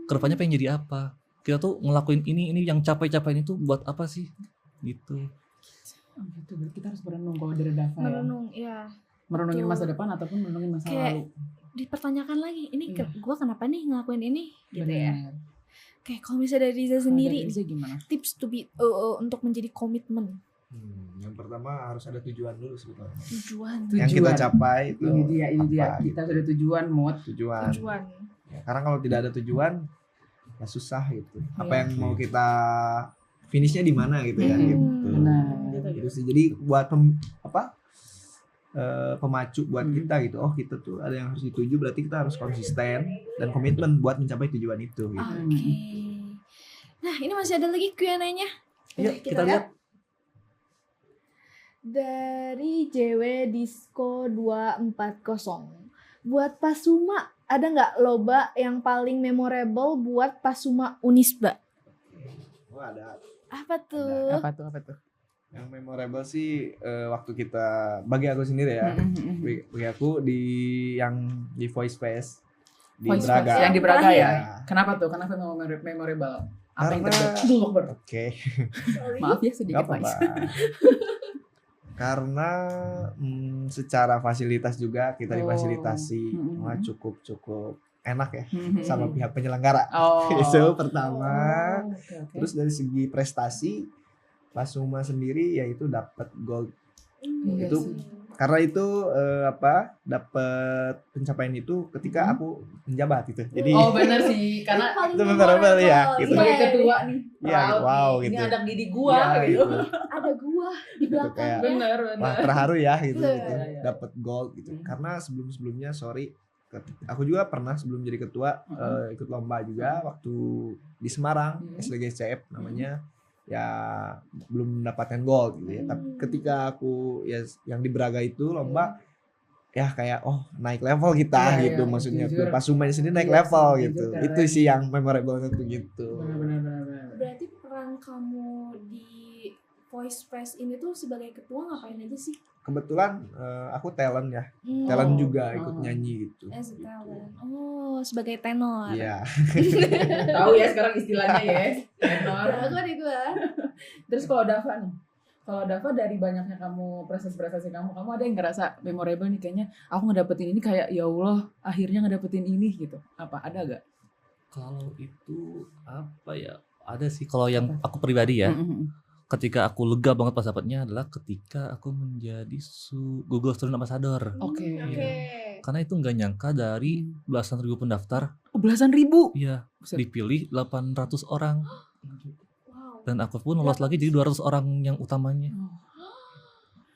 Kedepannya pengen jadi apa? Kita tuh ngelakuin ini yang capek-capekin itu buat apa sih? Gitu. Oh gitu, berarti kita harus merenung kalau dari Dava ya. Merenung, ya. Merenungin Betul. masa depan ataupun merenungin masa Kayak lalu. dipertanyakan lagi, ini gue kenapa nih ngelakuin ini? Gitu Bener. ya. Kayak kalau misalnya dari Riza sendiri, Kalau dari Riza gimana? tips untuk menjadi komitmen. Yang pertama harus ada tujuan dulu sebetulnya. Tujuan. Yang kita capai itu Ini dia. apa Kita gitu. sudah tujuan, Mut. Tujuan. Tujuan. Ya, karena kalau tidak ada tujuan ya susah gitu. Apa Iya. yang mau kita finishnya di mana gitu ya gitu. Benar. Gitu sih. Jadi buat pemacu buat kita gitu. Oh, kita tuh ada yang harus dituju, berarti kita harus konsisten dan komitmen buat mencapai tujuan itu gitu. Oke. Nah, ini masih ada lagi Q&A-nya. Yuk kita lihat. Dari JW Disco 240. Buat Pasuma, ada nggak lomba yang paling memorable buat Pasuma Unisba? Oh, ada. Apa tuh? Apa tuh? Yang memorable sih waktu kita, bagi aku sendiri ya. Bagi aku di Voice Fest di Voice Braga. Fest yang di Braga ya. Ya. Kenapa tuh? Kenapa memorable? Apa yang Karena- terjadi? Oke. Maaf ya sedikit Gak apa-apa. guys. Karena secara fasilitas juga kita Oh. difasilitasi Mm-mm. cukup enak ya Mm-mm. sama pihak penyelenggara. Oh. Itu pertama. Oke. Terus dari segi prestasi Pasuma sendiri yaitu dapat gold. Iya itu sih. karena itu dapat pencapaian itu ketika aku menjabat itu. Jadi Oh benar sih, karena itu memorable ya gitu. sebagai ketua nih, Iya, proud wow, nih. Ini gitu. anak didik gua Iya, gitu. Ada gua di Itu belakang. kayak Bener. wah, terharu ya gitu, Iya, gitu. iya. Dapat gold gitu. Karena sebelumnya aku juga pernah sebelum jadi ketua ikut lomba juga waktu di Semarang, SDGCF namanya, ya belum mendapatkan gold gitu ya. Tapi ketika aku ya yang di Braga itu lomba ya kayak naik level kita Iya, gitu, iya, maksudnya jujur. Pasumanya sendiri naik Iya level sih, gitu. jujur, Itu keren. sih yang memorable itu gitu. Benar. Berarti peran kamu di Voice Press ini tuh sebagai ketua ngapain aja sih? Kebetulan aku talent ya. Talent juga ikut nyanyi gitu. As a talent. Oh, sebagai tenor. Iya. Tahu ya sekarang istilahnya ya. Tenor. Jago deh gue. Terus kalau Dava nih, kalau Dava dari banyaknya kamu prestasi kamu ada yang ngerasa memorable nih kayaknya aku ngedapetin ini kayak ya Allah akhirnya ngedapetin ini gitu. Apa ada gak? Kalau itu apa ya? Ada sih kalau yang aku pribadi ya. Ketika aku lega banget pas dapatnya adalah ketika aku menjadi Google Student Ambassador. Oke. Karena itu nggak nyangka dari belasan ribu pendaftar. Oh, belasan ribu? Iya. Buset. Dipilih 800 orang. Wow. Dan aku pun lolos lagi jadi 200 orang yang utamanya.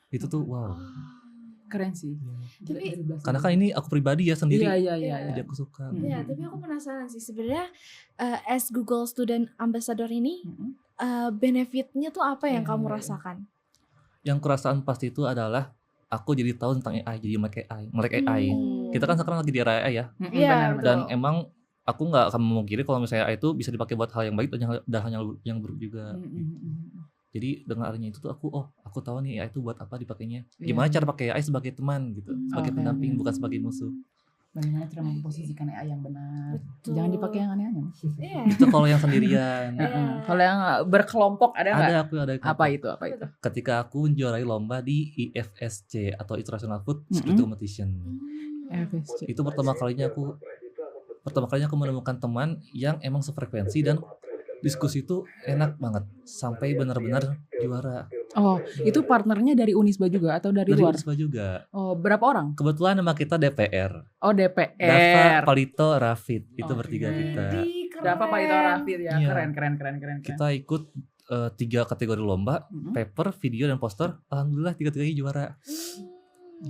Itu tuh wow. Keren sih. Tapi Karena kan ini aku pribadi ya sendiri. Iya. Jadi aku suka. ya, tapi aku penasaran sih sebenarnya as Google Student Ambassador ini benefitnya tuh apa yang kamu rasakan? Yang kurasaan pasti itu adalah aku jadi tahu tentang AI, jadi melek AI. Kita kan sekarang lagi di era AI ya. Iya, Dan emang aku nggak akan memungkiri kalau misalnya AI itu bisa dipakai buat hal yang baik dan hal yang buruk juga. Jadi dengan adanya itu tuh aku tahu nih AI itu buat apa dipakainya. Gimana cara pakai AI sebagai teman gitu, sebagai pendamping bukan sebagai musuh. Bagaimana cara memposisikan AI yang benar. Betul. Jangan dipakai yang aneh-aneh. Iya. Itu kalau yang sendirian. Kalau yang berkelompok ada nggak? Ada. Apa itu? Ketika aku menjuarai lomba di IFSC atau International Food Security Competition. FSC. Itu pertama kalinya aku menemukan teman yang emang sefrekuensi dan diskusi itu enak banget sampai benar-benar juara. Oh, itu partnernya dari Unisba juga atau dari luar? Unisba juga. Oh, berapa orang? Kebetulan nama kita DPR. Oh, Dava, DPR. Palito, Rafid. Itu Oh, bertiga kita. Dava, Palito, Rafid ya. Iya. Keren. Kita ikut 3 kategori lomba, paper, video, dan poster. Alhamdulillah 3-tiganya juara.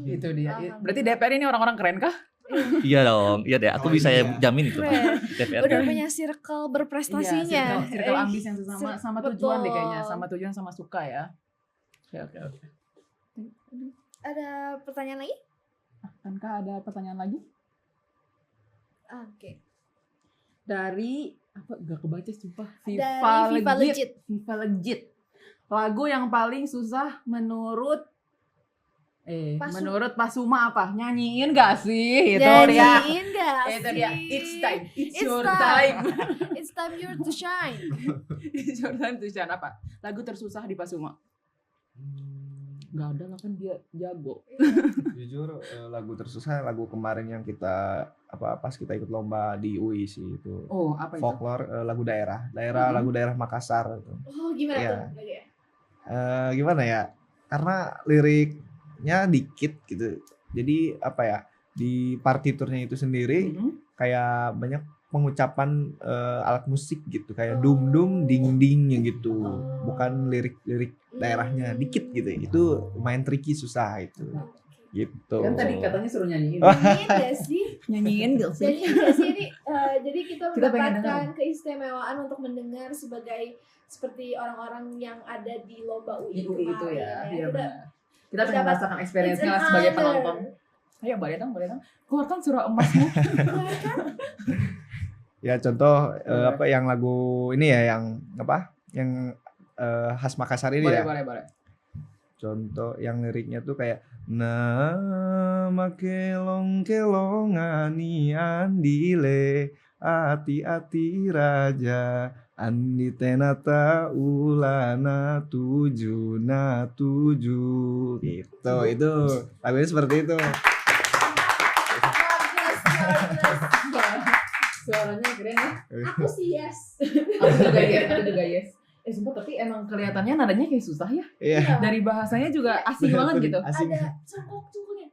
Itu dia. Berarti DPR ini orang-orang keren kah? Iya dong, iya deh. Aku bisa jamin itu. Keren. DPR Udah kan. punya circle berprestasinya. Circle ambis yang sama tujuan deh Betul. kayaknya. Sama tujuan sama suka ya. Oke. Ada pertanyaan lagi? Akankah ada pertanyaan lagi? Oke. Dari apa gak kebaca sumpah. Dari Viva Legit. Viva Legit. Lagu yang paling susah menurut menurut Pasuma apa? Nyanyiin gak sih? Itu dia. Nyanyiin gak Itu sih? dia. It's time. It's It's your time. time. It's time you to shine. It's your time to shine apa? Lagu tersusah di Pasuma. Gak ada lah kan dia jago. Jujur lagu tersusah lagu kemarin yang kita pas kita ikut lomba di UI sih itu. Oh, apa itu? Folklore lagu daerah lagu daerah Makassar itu. Oh, gimana Iya. tuh? Lagi ya? Gimana ya? Karena liriknya dikit gitu. Jadi apa ya? Di partiturnya itu sendiri kayak banyak pengucapan alat musik gitu kayak dum dum ding ding yang gitu. Bukan lirik daerahnya dikit gitu. Itu lumayan tricky susah itu. Gitu. Kan tadi katanya suruh nyanyiin. Nyanyiin gak sih? Nyanyiin gak sih? Nyanyiin gak sih? Ini, jadi kita Kita pengen mendapatkan keistimewaan untuk mendengar seperti orang-orang yang ada di lomba UI Di UI itu kemarin, ya. Iya Kita- benar. Kita pengen dapat- merasakan experience-nya It's an sebagai honor. penonton. Ayo boleh dong. Keluarkan surah emasmu. Ya contoh apa yang lagu ini ya yang apa? Yang khas Makassar ini ya. Boleh. Contoh yang liriknya tuh kayak nama kelong ani andile ati raja andi tenata ulana tuju gitu itu lagunya seperti itu. Suaranya keren ya. Aku sih yes. Aku juga yes. Sumpah tapi emang kelihatannya nadanya kayak susah ya. Iya. Dari bahasanya juga asing banget gitu. Asing. Ada cengkok-cengkoknya.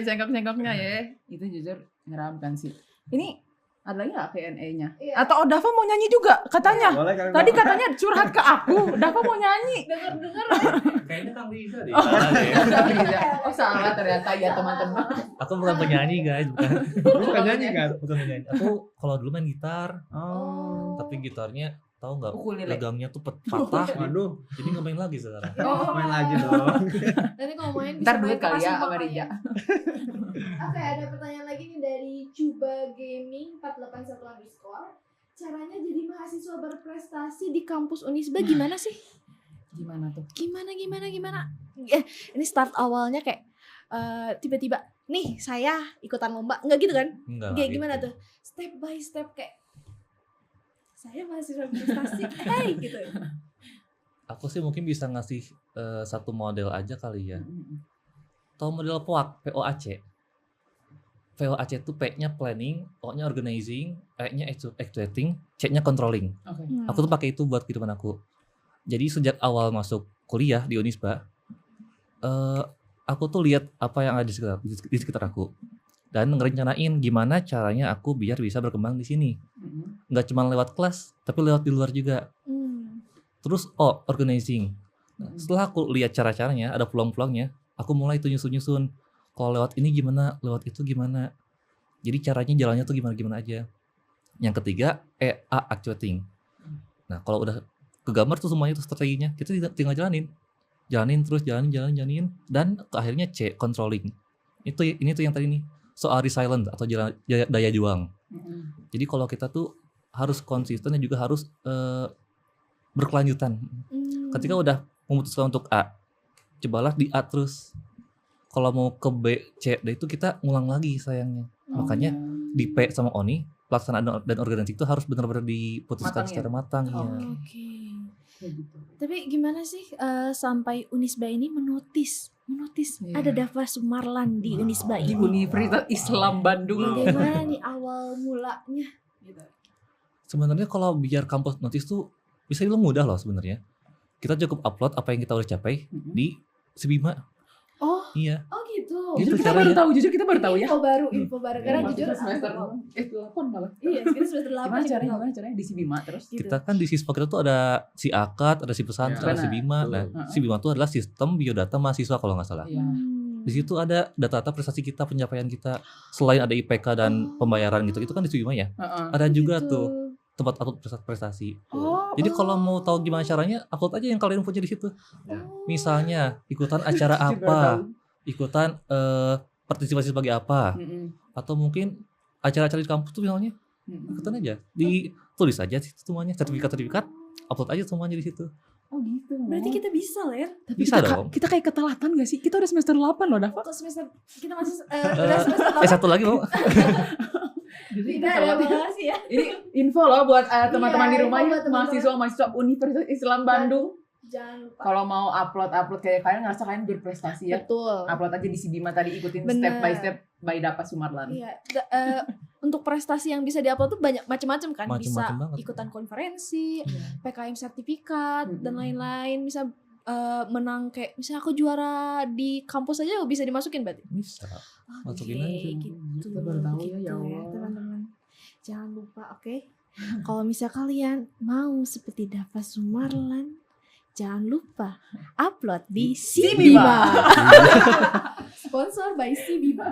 Cengkoknya ya. Itu jujur menyeramkan sih. Ini ada lagi nggak Q&A-nya? Iya. Atau Dava mau nyanyi juga katanya? Boleh kan? Tadi katanya curhat ke aku. Dava mau nyanyi. Dengar-dengar Kayaknya Kang Riza deh. Oh salah ternyata ya teman-teman. Aku bukan penyanyi guys, Bukan nyanyi kan? bukan penyanyi. Aku kalau dulu main gitar, Oh. tapi gitarnya tahu nggak Ukulele. legangnya tuh patah. Waduh, Jadi nggak main lagi sekarang. main lagi dong. nanti kalau main Ntar bisa duit main ke kali ya Pasumpa sama ya. Rija. Oke, ada pertanyaan lagi nih dari Cuba Gaming 481 underscore. caranya jadi mahasiswa berprestasi di kampus Unisba gimana sih? Gimana tuh? Gimana? Ini start awalnya kayak tiba-tiba nih saya ikutan lomba, enggak gitu kan? Enggak Kayak gitu. gimana tuh? Step by step kayak saya mahasiswa berprestasi, hey gitu. Aku sih mungkin bisa ngasih satu model aja kali ya. Tahu model POAC, POAC. POAC itu P-nya planning, O-nya organizing, E-nya actuating, C-nya controlling. Oke. Aku tuh pakai itu buat kehidupan aku. Jadi sejak awal masuk kuliah di Unisba, aku tuh lihat apa yang ada di sekitar aku dan ngerencanain gimana caranya aku biar bisa berkembang di sini. Nggak cuma lewat kelas, tapi lewat di luar juga. Terus organizing. Setelah aku lihat cara-caranya, ada peluang-peluangnya, aku mulai tuh nyusun-nyusun. Kalau lewat ini gimana, lewat itu gimana. Jadi caranya jalannya tuh gimana-gimana aja. Yang ketiga, actuating. Nah, kalau udah kegambar tuh semuanya tuh strateginya, kita tinggal jalanin terus, jalanin, dan akhirnya C, controlling. Ini tuh yang tadi nih, soal resilience atau daya juang. Jadi kalau kita tuh harus konsisten dan juga harus berkelanjutan. Ketika udah memutuskan untuk A, cobalah di A terus. Kalau mau ke B, C, D itu kita ngulang lagi sayangnya. Makanya di P sama O nih, pelaksanaan dan organisasi itu harus benar-benar diputuskan secara matang. Oke. Tapi gimana sih sampai Unisba ini menotis ada Dava Sumarlan di Unisba Di ini? Universitas Islam Bandung. Bagaimana nih awal mulanya? Gitu. Sebenarnya kalau biar kampus notice tuh bisa dibilang mudah loh sebenarnya. Kita cukup upload apa yang kita udah capai di Sibima. Oh, Iya. oh gitu. Gitu Kita baru caranya. tahu, jujur kita baru tahu ya. Info baru. Karena jujur semester aku- 8 malah. Iya, kita semester 8 Gimana caranya di Sibima terus? Gitu. Kita kan di Sispa kita tuh ada si Akad, ada si pesantren, ada si Benar. Bima. Nah, si Bima tuh adalah sistem biodata mahasiswa kalau nggak salah. Iya. Di situ ada data-data prestasi kita, pencapaian kita. Selain ada IPK dan pembayaran gitu, itu kan di Sibima ya. Ada juga Gitu. tuh tempat upload prestasi. Oh, Jadi kalau mau tahu gimana caranya, upload aja yang kalian punya di situ. Misalnya ikutan acara apa, ikutan partisipasi sebagai apa, atau mungkin acara-acara di kampus tuh misalnya, ikutan aja. Ditulis aja situ semuanya, sertifikat, upload aja semuanya di situ. Oh gitu. berarti kita bisa lah ya. Tapi Bisa kita, dong. kita kayak ketelatan gak sih? Kita udah semester 8 loh, Dava. Kok semester kita masih udah semester 8. Satu lagi mau. Tidak ada makasih ya. Ini info loh buat teman-teman di Iya, rumah info ya, buat teman-teman. mahasiswa Universitas Islam Bandung. Jangan lupa. Kalau mau upload kayak kalian ngerasa kalian berprestasi ya, Betul. upload aja di Sibima tadi, ikutin Bener. step by step by Dava Sumarlan. Iya, untuk prestasi yang bisa diupload tuh banyak macam-macam kan. Bisa Macam-macam banget. ikutan konferensi, Iya. PKM sertifikat dan Mm-mm. lain-lain. Bisa menang kayak misalnya aku juara di kampus aja bisa dimasukin berarti. Bisa. Oke, Masukin aja. gitu. Kita baru tahu ya, Gitu ya Allah. teman-teman. Jangan lupa, oke. Kalau misal kalian mau seperti Dava Sumarlan, jangan lupa upload di Sibima. Sponsor by Sibima.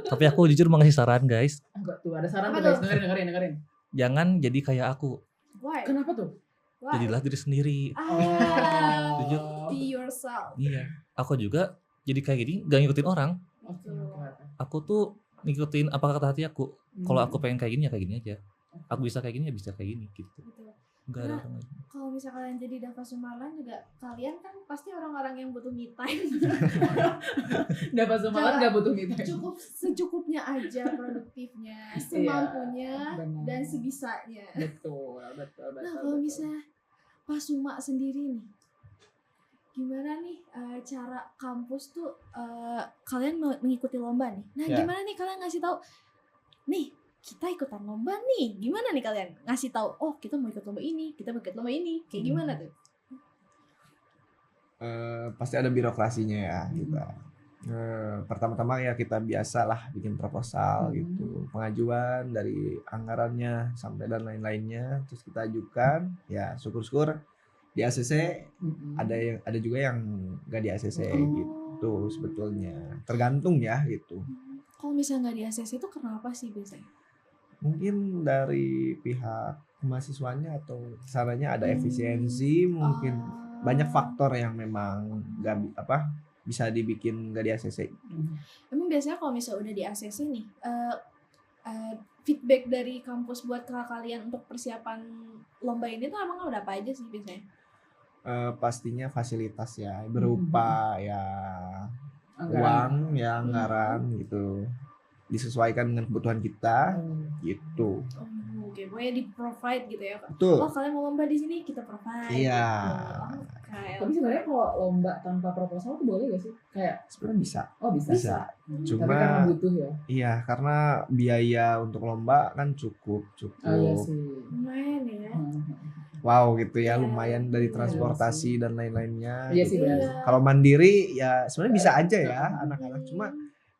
Tapi aku jujur mau ngasih saran guys, Enggak tuh, ada saran Apa tuh guys, tuh? dengerin. jangan jadi kayak aku. Why? Kenapa tuh? Why? Jadilah diri sendiri. Jujur. Be yourself. Iya. Aku juga jadi kayak gini, gak ngikutin orang. Oke. Aku tuh ngikutin apa kata hati aku. Kalau aku pengen kayak gini ya kayak gini aja. Aku bisa kayak gini ya bisa kayak gini gitu. Betul. Enggak ada Nah, orang lain. Kalau misal kalian jadi Dava Sumarlan juga, kalian kan pasti orang-orang yang butuh me time. Dava Sumarlan Jangan. gak butuh me time. Cukup secukupnya aja, produktifnya, semampunya benar. dan sebisanya. Betul. Nah, kalau misalnya Pak Suma sendiri nih, gimana nih cara kampus tuh kalian mengikuti lomba nih? Nah, Ya. gimana nih kalian ngasih tahu? Nih, kita ikutan lomba nih. Gimana nih kalian ngasih tahu? Oh, kita mau ikut lomba ini, kita mau ikut lomba ini. Kayak gimana tuh? Pasti ada birokrasinya ya kita. Pertama-tama ya kita biasalah bikin proposal gitu, pengajuan dari anggarannya sampai dan lain-lainnya, terus kita ajukan. Ya syukur-syukur di ACC ada juga yang nggak di ACC gitu sebetulnya, tergantung ya gitu. Kalau misalnya nggak di ACC itu kenapa sih biasanya? Mungkin dari pihak mahasiswanya atau caranya ada efisiensi, mungkin banyak faktor yang memang nggak bisa dibikin nggak di ACC. Emang biasanya kalau misalnya udah di ACC nih, feedback dari kampus buat kalian untuk persiapan lomba ini tuh emang udah apa aja sih biasanya? Pastinya fasilitas ya berupa ya uang ya anggaran gitu, disesuaikan dengan kebutuhan kita gitu. Oke, pokoknya di provide gitu ya Kak. Betul. Oh kalian mau lomba di sini kita provide. Iya. Tapi sebenarnya kalau lomba tanpa proposal tuh boleh gak sih? Kayak Sebenarnya bisa. oh bisa. Bisa. Tapi karena butuh ya. Iya, karena biaya untuk lomba kan cukup. Oh iya sih. Lumayan ya. Wow gitu ya, Iya. lumayan dari Iya transportasi dan lain-lainnya. Iya sih gitu. benar. Kalau mandiri ya sebenarnya bisa aja ya anak-anak, cuma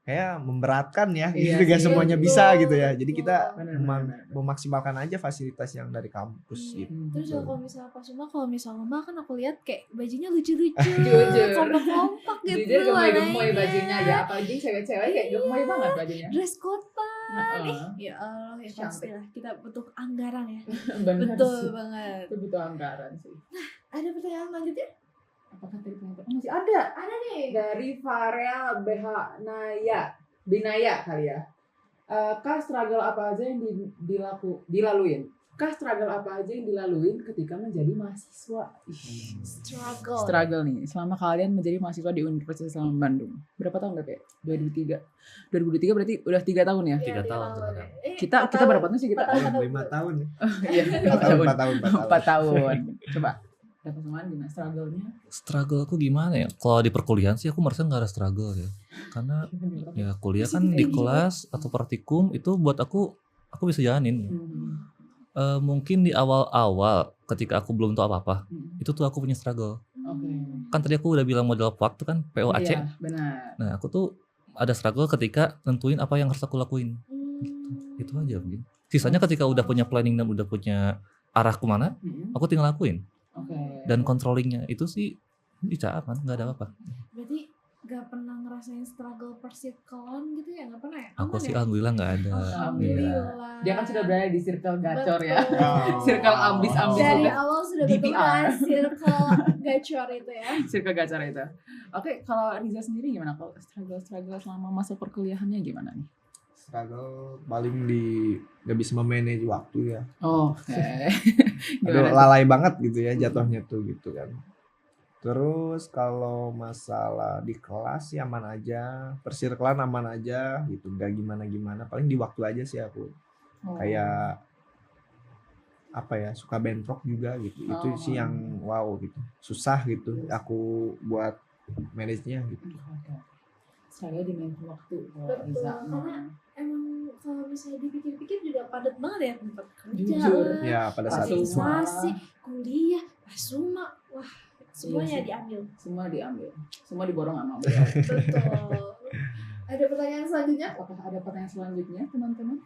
kayak memberatkan ya, Iya gitu gak sih. semuanya Betul, bisa gitu ya. Jadi kita Benar. memaksimalkan aja fasilitas yang dari kampus Iya. gitu. Terus kalau misalnya pas rumah, kalau misalnya lomba kan aku lihat kayak bajunya lucu-lucu, Jujur. kompak-kompak gitu. Jujur gemoy-gemoy warnanya. bajunya ya, apalagi cewek-cewek kayak gemoy banget bajunya. Dress code-an. Heeh. Ya Allah, ya Cantik. pastilah kita butuh anggaran ya. Benar Betul sih. banget. Itu butuh anggaran sih. Ada pertanyaan lanjutnya? Apakah tadi penonton? Oh, masih ada. Ada nih. Dari Farel BH Binaya kali ya. Kah struggle apa aja yang dilaluin? Kah struggle apa aja yang dilaluin ketika menjadi mahasiswa? Struggle nih, selama kalian menjadi mahasiswa di Universitas Islam Bandung. Berapa tahun Beb? 2003 berarti udah 3 tahun ya? 3 tahun sekarang. Kita berapa tahun sih kita? 5 tahun ya. Iya, 4 tahun. 4 tahun. Coba. Dapat semuanya gimana struggle-nya? Struggle aku gimana ya? Kalau di perkuliahan sih aku merasa nggak ada struggle ya. Karena ya kuliah kan di kelas atau praktikum itu buat aku bisa jalanin. Mungkin di awal-awal ketika aku belum tahu apa-apa, itu tuh aku punya struggle. Oke. Kan tadi aku udah bilang model waktu kan POAC. Iya, benar. Nah, aku tuh ada struggle ketika nentuin apa yang harus aku lakuin. Itu aja mungkin. Sisanya ketika udah punya planning dan udah punya arah kemana, aku tinggal lakuin. Oke. Dan controllingnya itu sih bisa aman, nggak ada apa-apa. Berarti gak pernah ngerasain struggle persirkelan gitu ya? Gak pernah ya? Aku Aman sih ya? alhamdulillah nggak ada. Alhamdulillah. Dia kan sudah berada di circle gacor ya. Betul. Circle ambis-ambis Dari udah. awal sudah DPR. berteman circle gacor itu ya. Circle gacor itu. Oke, kalau Riza sendiri gimana? Kalau struggle selama masa perkuliahannya gimana nih? Struggle paling nggak bisa memanage waktu ya. Oke. Aduh, lalai banget gitu ya jatuhnya tuh gitu kan. Terus kalau masalah di kelas sih aman aja, persirkelan aman aja gitu, nggak gimana-gimana. Paling di waktu aja sih aku. Kayak apa ya, suka bentrok juga gitu. Itu sih yang wow gitu. Susah gitu aku buat manage-nya gitu. Saya di main waktu. Betul, karena emang kalau misalnya dipikir-pikir juga padat banget ya tempat kerja Jujur. lah, Ya pada saat itu. organisasi, kuliah, asuma, wah semuanya Iya sih. diambil. Semua diambil. Semua diborong sama Betul. Ada pertanyaan selanjutnya? Apakah ada pertanyaan selanjutnya, teman-teman?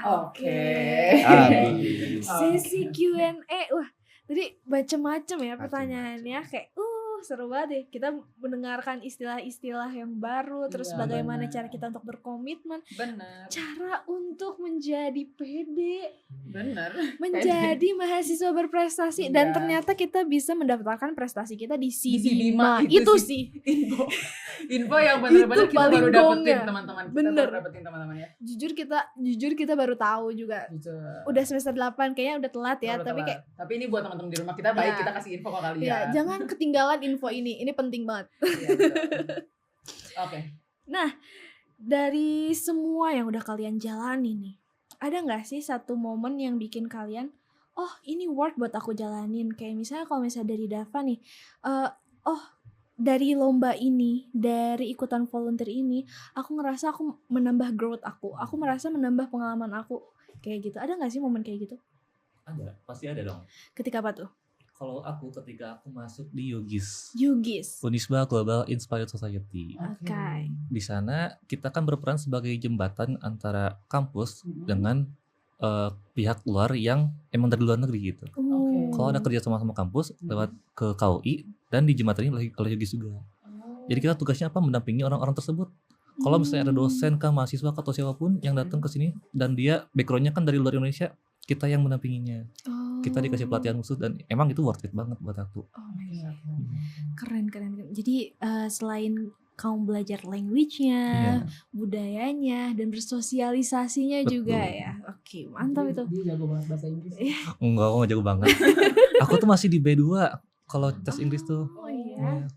Oke. Habis. Sesi Q&A, wah tadi macam-macam ya Macem-macem. pertanyaannya, kayak seru banget deh. Kita mendengarkan istilah-istilah yang baru, terus Iya, bagaimana benar. cara kita untuk berkomitmen, Benar. cara untuk menjadi pede, Benar. menjadi mahasiswa berprestasi, dan Iya. ternyata kita bisa mendaftarkan prestasi kita di Di Sidima. Sidima, Itu itu sih. Info yang benar-benar Itu kita paling baru dapetin gongnya. teman-teman. Kita Bener. baru dapetin teman-teman ya. Jujur kita baru tahu juga. Jujur. Udah semester 8 kayaknya udah telat ya, Udah tapi telat. kayak Tapi ini buat teman-teman di rumah kita baik Ya. kita kasih info ke kalian. ya jangan ketinggalan info ini penting banget. Iya, betul. Oke. Dari semua yang udah kalian jalani nih, ada nggak sih satu momen yang bikin kalian, oh ini worth buat aku jalanin? Kayak misalnya kalau misalnya dari Dava nih, dari lomba ini, dari ikutan volunteer ini, aku ngerasa aku menambah growth aku merasa menambah pengalaman aku, kayak gitu. Ada nggak sih momen kayak gitu? Ada, pasti ada dong. Ketika apa tuh? Kalau aku ketika aku masuk di Yugis, Yugis. Unisba Global Inspired Society. Oke. Di sana kita kan berperan sebagai jembatan antara kampus dengan pihak luar yang emang dari luar negeri gitu. Kalau ada kerja sama kampus lewat ke KUI dan di jembatan ini oleh Yugis juga. Jadi kita tugasnya apa? Mendampingi orang-orang tersebut. Kalau misalnya ada dosen kah, mahasiswa kah, atau siapapun yang datang ke sini dan dia backgroundnya kan dari luar Indonesia, kita yang mendampinginya. Kita dikasih pelatihan khusus dan emang itu worth it banget buat aku. Keren. Jadi selain kamu belajar language-nya, budayanya, dan bersosialisasinya juga ya. Oke, mantap itu. Dia jago banget bahasa Inggris. Enggak, aku gak jago banget. Aku tuh masih di B2 kalau tes Inggris tuh. Oh iya.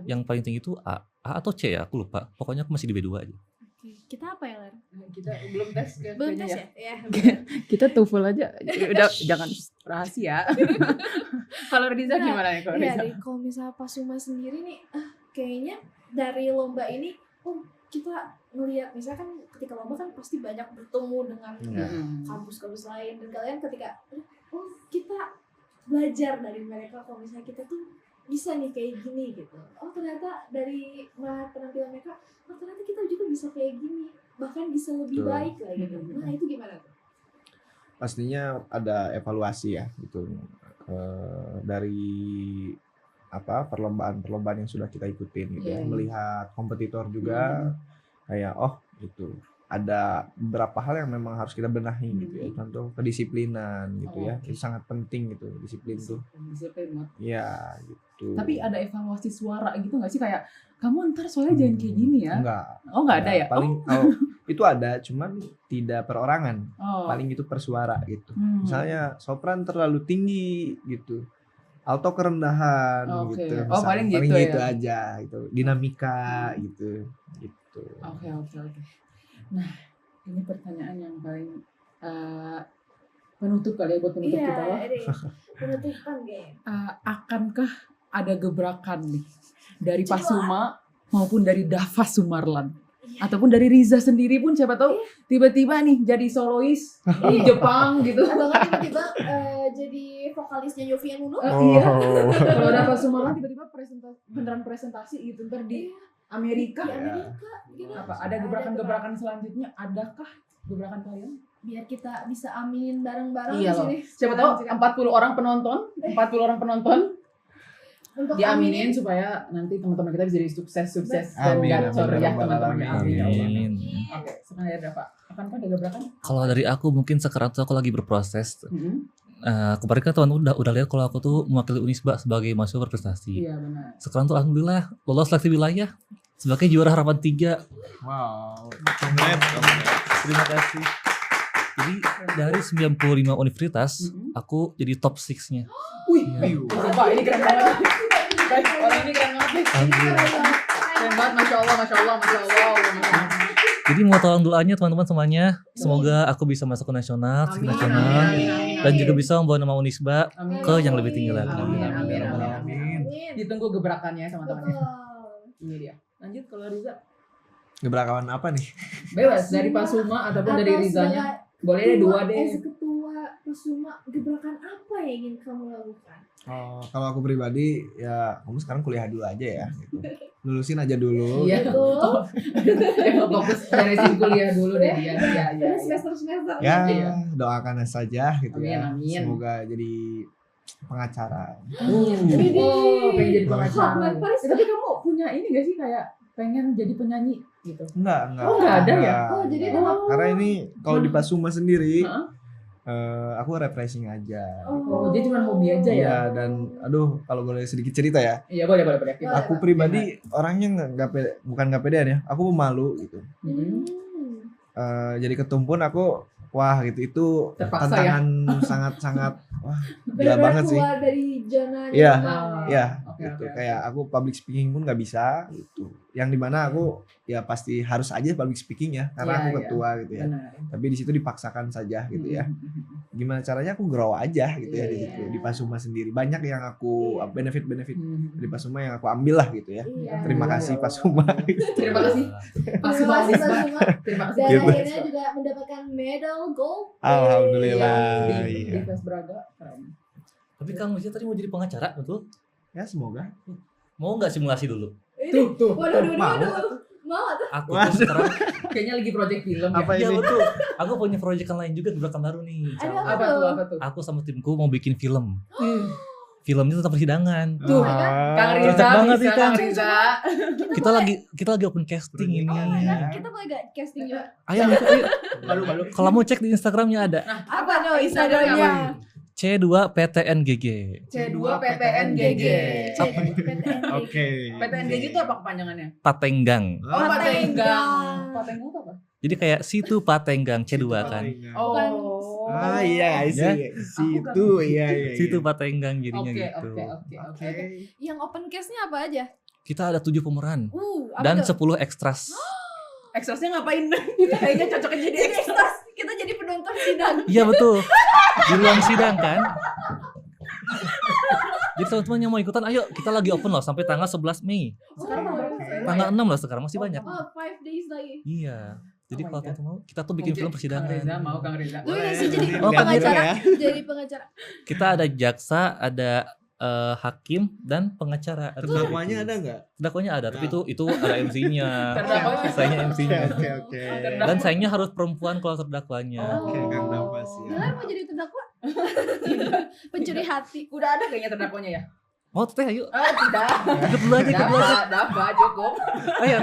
Yang paling tinggi tuh A atau C ya, aku lupa. Pokoknya aku masih di B2 aja. Oke, kita apa ya, Ler? Kita belum tes Belum kayaknya tes ya. ya? Kita TOEFL aja. Udah jangan rahasia. Kalau Riza gimana ya kalau Riza? Kalau misalnya Pasuma sendiri nih, kayaknya dari lomba ini, kita ngelihat misalnya kan ketika lomba kan pasti banyak bertemu dengan kampus-kampus lain, dan kalian ketika kita belajar dari mereka kalau misalnya kita tuh bisa nih kayak gini gitu. Ternyata dari penampilan mereka, ternyata kita juga bisa kayak gini, bahkan bisa lebih baik lah gitu. Nah itu gimana tuh? Pastinya ada evaluasi ya gitu, dari perlombaan yang sudah kita ikutin gitu, melihat kompetitor juga kayak gitu ada beberapa hal yang memang harus kita benahi gitu ya, contoh kedisiplinan gitu ya, itu sangat penting gitu, disiplin tuh. Ya gitu. Tapi ada evaluasi suara gitu nggak sih, kayak kamu ntar soalnya jangan kayak gini ya? Nggak ada ya? Paling itu ada, cuman tidak perorangan. Paling itu per suara gitu. Misalnya sopran terlalu tinggi gitu, alto kerendahan gitu. Paling gitu ya? Aja gitu, dinamika gitu. Oke. Nah, ini pertanyaan yang paling penutup kali ya buat penutup kita loh. Penutupan kayaknya. Akankah ada gebrakan nih dari Pasuma maupun dari Dava Sumarlan? Ataupun dari Riza sendiri pun siapa tahu tiba-tiba nih jadi solois di Jepang gitu. Atau nggak tiba-tiba jadi vokalisnya Yovie Nuno. Iya. Kalau Dava Sumarlan tiba-tiba beneran presentasi gitu ntar di Amerika. Gitu. Apa ada gebrakan-gebrakan selanjutnya? Adakah gebrakan kalian? Biar kita bisa aminin bareng-bareng Iya di sini. Siapa tahu 40 orang penonton Untuk diaminin supaya nanti teman-teman kita bisa jadi sukses dan gacor ya teman-teman. Amin. Oke, sekarang ya Pak. Akankah ada gebrakan? Kalau dari aku mungkin sekarang tuh aku lagi berproses. Kemarin kan teman-teman udah lihat kalau aku tuh mewakili Unisba sebagai mahasiswa berprestasi. Iya benar. Sekarang tuh alhamdulillah lolos seleksi wilayah sebagai juara harapan 3. Wow. Terima kasih. Jadi dari 95 universitas aku jadi top 6-nya. Wih, Pak ini keren banget. Baik, orang ini keren banget. Keren banget, masya Allah. Jadi mau tolong doanya teman-teman semuanya, semoga aku bisa masuk ke nasional, dan juga bisa membawa nama Unisba ke yang lebih tinggi lagi. Amin. Ditunggu gebrakannya sama temannya. Ini dia. Lanjut kalau Riza. Gebrakan apa nih? Bebas dari Pasuma ataupun dari Rizanya. Boleh dua deh. Ketua Pasuma, gebrakan apa yang ingin kamu lakukan? Kalau aku pribadi ya kamu sekarang kuliah dulu aja ya gitu. Lulusin aja dulu. Iya. Yang fokus beresin kuliah dulu deh dia. Iya. Semester. Ya, doakan saja gitu ya. Amin. Semoga jadi pengacara. Pengen jadi pengacara. Tapi kamu punya ini gak sih kayak pengen jadi penyanyi gitu? Enggak. Enggak ada ya? Jadi karena ini kalau di Pasuma sendiri aku refreshing aja. Dia cuma hobi aja ya? Iya, dan kalau boleh sedikit cerita ya. Iya, boleh. Aku pribadi orangnya bukan nggak pedean ya. Aku pemalu gitu. Jadi ketumpun aku gitu itu terpaksa tantangan sangat gila banget sih. Keluar dari zona gitu. Kayak aku public speaking pun nggak bisa gitu. Yang dimana aku ya pasti harus aja public speaking ya karena aku ketua gitu ya. Tapi di situ dipaksakan saja gitu ya. Gimana caranya aku grow aja gitu ya di situ di Pasuma sendiri. Banyak yang aku benefit dari Pasuma yang aku ambil lah gitu ya. Terima kasih Pasuma. Terima kasih Pasuma. Terima kasih. Dan akhirnya juga mendapatkan medal gold. Alhamdulillah. Di Fes Braga. Tapi Kang Misya tadi mau jadi pengacara, betul? Ya semoga. Mau nggak simulasi dulu? Tuh. Waduh. Mau tuh. Aku tuh sekarang kayaknya lagi project film ya. Apa ini? betul. Aku punya proyek lain juga di belakang baru nih. Apa tuh? Aku sama timku mau bikin film. Filmnya tentang persidangan. Tuh, Kang Riza banget bisa, nih, Kang. Kang Riza. Kita lagi open casting ini. Kita boleh gak casting juga? Ayo. Kalau mau cek di Instagramnya ada. Apa no Instagramnya? C2 PTNGG. C2 PTNGG. Oke. PTNGG itu apa kepanjangannya? Patenggang. Oh, Patenggang. Patenggang itu apa? Jadi kayak situ Patenggang C2 kan. Oh. Ah iya, situ iya. Situ Patenggang jadinya Oke, gitu. oke. Yang open case-nya apa aja? Kita ada 7 pemeran Apa dan tuh? 10 ekstras. Ekstrasnya ngapain? Kita kayaknya cocoknya jadi ekstras. Kita jadi penonton sidang. Iya betul. Di ruang sidang kan. Jadi teman-teman yang mau ikutan, ayo kita lagi open loh sampai tanggal 11 Mei. Sekarang tanggal berapa? Tanggal 6 loh sekarang masih banyak. Oh, 5 days lagi. Iya. Jadi Oh my kalau God. teman-teman mau, kita tuh bikin film Kang persidangan. Reza mau Kang Reza. Lu sih jadi Oh, Kang pengacara. ya. Jadi pengacara. Kita ada jaksa, ada hakim dan pengacara. Terdakwanya ada nggak? Terdakwanya ada, tapi itu ada MC-nya. Terdakwanya. Sayangnya MC-nya. Oke. Dan sayangnya harus perempuan kalau terdakwanya. Oke, Kang Nafas ya. Dilan mau jadi terdakwa? Pencuri hati. Udah ada kayaknya terdakwanya ya? Mau teh ayo. Tidak. Ikut dulu aja, ikut dulu aja. Dapat cukup. Ayo.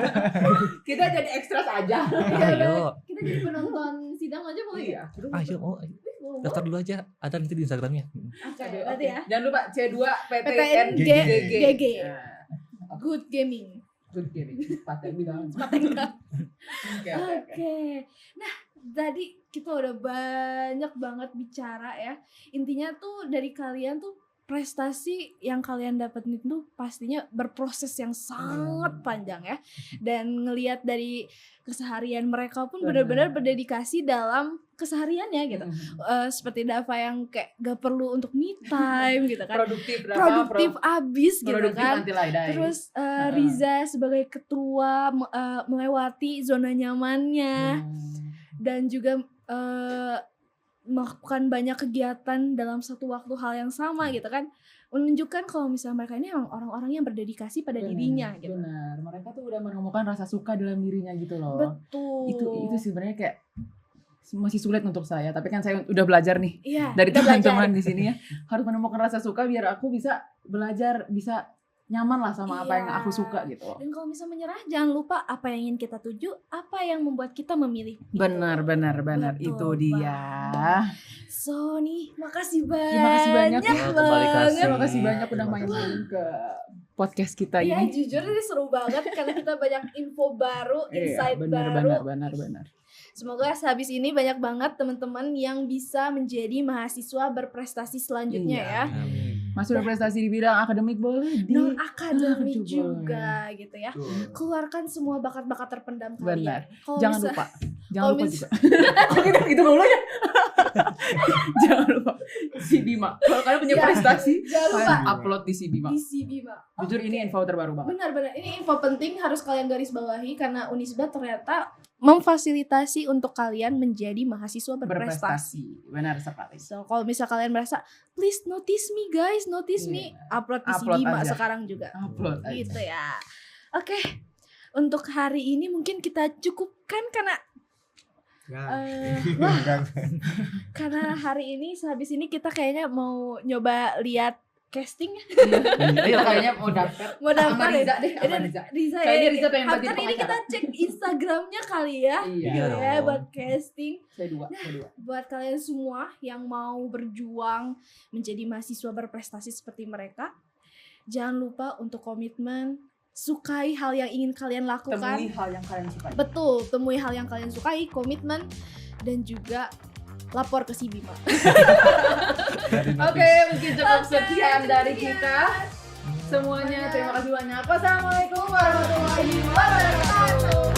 Kita jadi ekstras aja. Ayo. Kita jadi penonton sidang aja boleh ya? Iya. Ayo, daftar dulu aja. Ada nanti di Instagramnya. Oke, berarti ya. Jangan lupa C2 PTNGG. PTNGG. Good gaming. Good gaming. Patenggang. Patenggang. Oke. Oke. Nah, tadi kita udah banyak banget bicara ya. Intinya tuh dari kalian tuh prestasi yang kalian dapetin itu pastinya berproses yang sangat panjang ya. Dan ngelihat dari keseharian mereka pun benar-benar berdedikasi dalam kesehariannya gitu. Seperti Dava yang kayak gak perlu untuk me time gitu kan. Produktif abis gitu kan. Terus Riza sebagai ketua melewati zona nyamannya dan juga melakukan banyak kegiatan dalam satu waktu hal yang sama gitu kan, menunjukkan kalau misalnya mereka ini emang orang-orang yang berdedikasi pada dirinya gitu. Benar, mereka tuh udah menemukan rasa suka dalam dirinya gitu loh. Betul. Itu sebenarnya kayak masih sulit untuk saya, tapi kan saya udah belajar nih dari udah teman-teman di sini ya, harus menemukan rasa suka biar aku bisa belajar, bisa nyaman lah sama apa yang aku suka gitu loh. Dan kalau misalnya menyerah, jangan lupa apa yang ingin kita tuju, apa yang membuat kita memilih. Benar, itu Betul dia. So nih, makasih banyak. Terima kasih banyak ya. Kasih. Terima kasih banyak udah main-main ke podcast kita Iya, ini. jujur ini seru banget karena kita banyak info baru, insight baru. Benar. Semoga sehabis ini banyak banget teman-teman yang bisa menjadi mahasiswa berprestasi selanjutnya ya. Masih berprestasi di bidang akademik boleh, di Non akademik juga juga gitu ya. Keluarkan semua bakat-bakat terpendam kalian. Benar. Kalau Jangan bisa- lupa. Jangan lupa mis- juga. Itu dulu ya. Jangan lupa si Bima. Kalau kalian punya Ya, prestasi, jangan lupa. kalian upload di si Bima. Di Bima. Jujur ini info terbaru banget. Benar-benar ini info penting harus kalian garis bawahi karena Unisba ternyata memfasilitasi untuk kalian menjadi mahasiswa berprestasi. Benar sekali. So kalau misal kalian merasa please notice me guys, notice me, upload di Upload Bima aja. sekarang juga. Upload aja. Gitu ya. Oke. Untuk hari ini mungkin kita cukupkan karena karena hari ini sehabis ini kita kayaknya mau nyoba lihat casting. Ayo kayaknya mau daftar. Mau daftar sama Riza ya? deh, sama Riza. Riza Kayaknya ya. Riza pengen After jadi ini kita pengacara. cek Instagramnya kali ya. Iya. Ya buat casting. Saya dua. Buat kalian semua yang mau berjuang menjadi mahasiswa berprestasi seperti mereka, jangan lupa untuk komitmen, sukai hal yang ingin kalian lakukan. Temui hal yang kalian sukai. Betul, temui hal yang kalian sukai, komitmen, dan juga lapor ke si Bima. Oke, mungkin cukup sekian dari kita. Semuanya terima kasih banyak. Wassalamualaikum warahmatullahi wabarakatuh.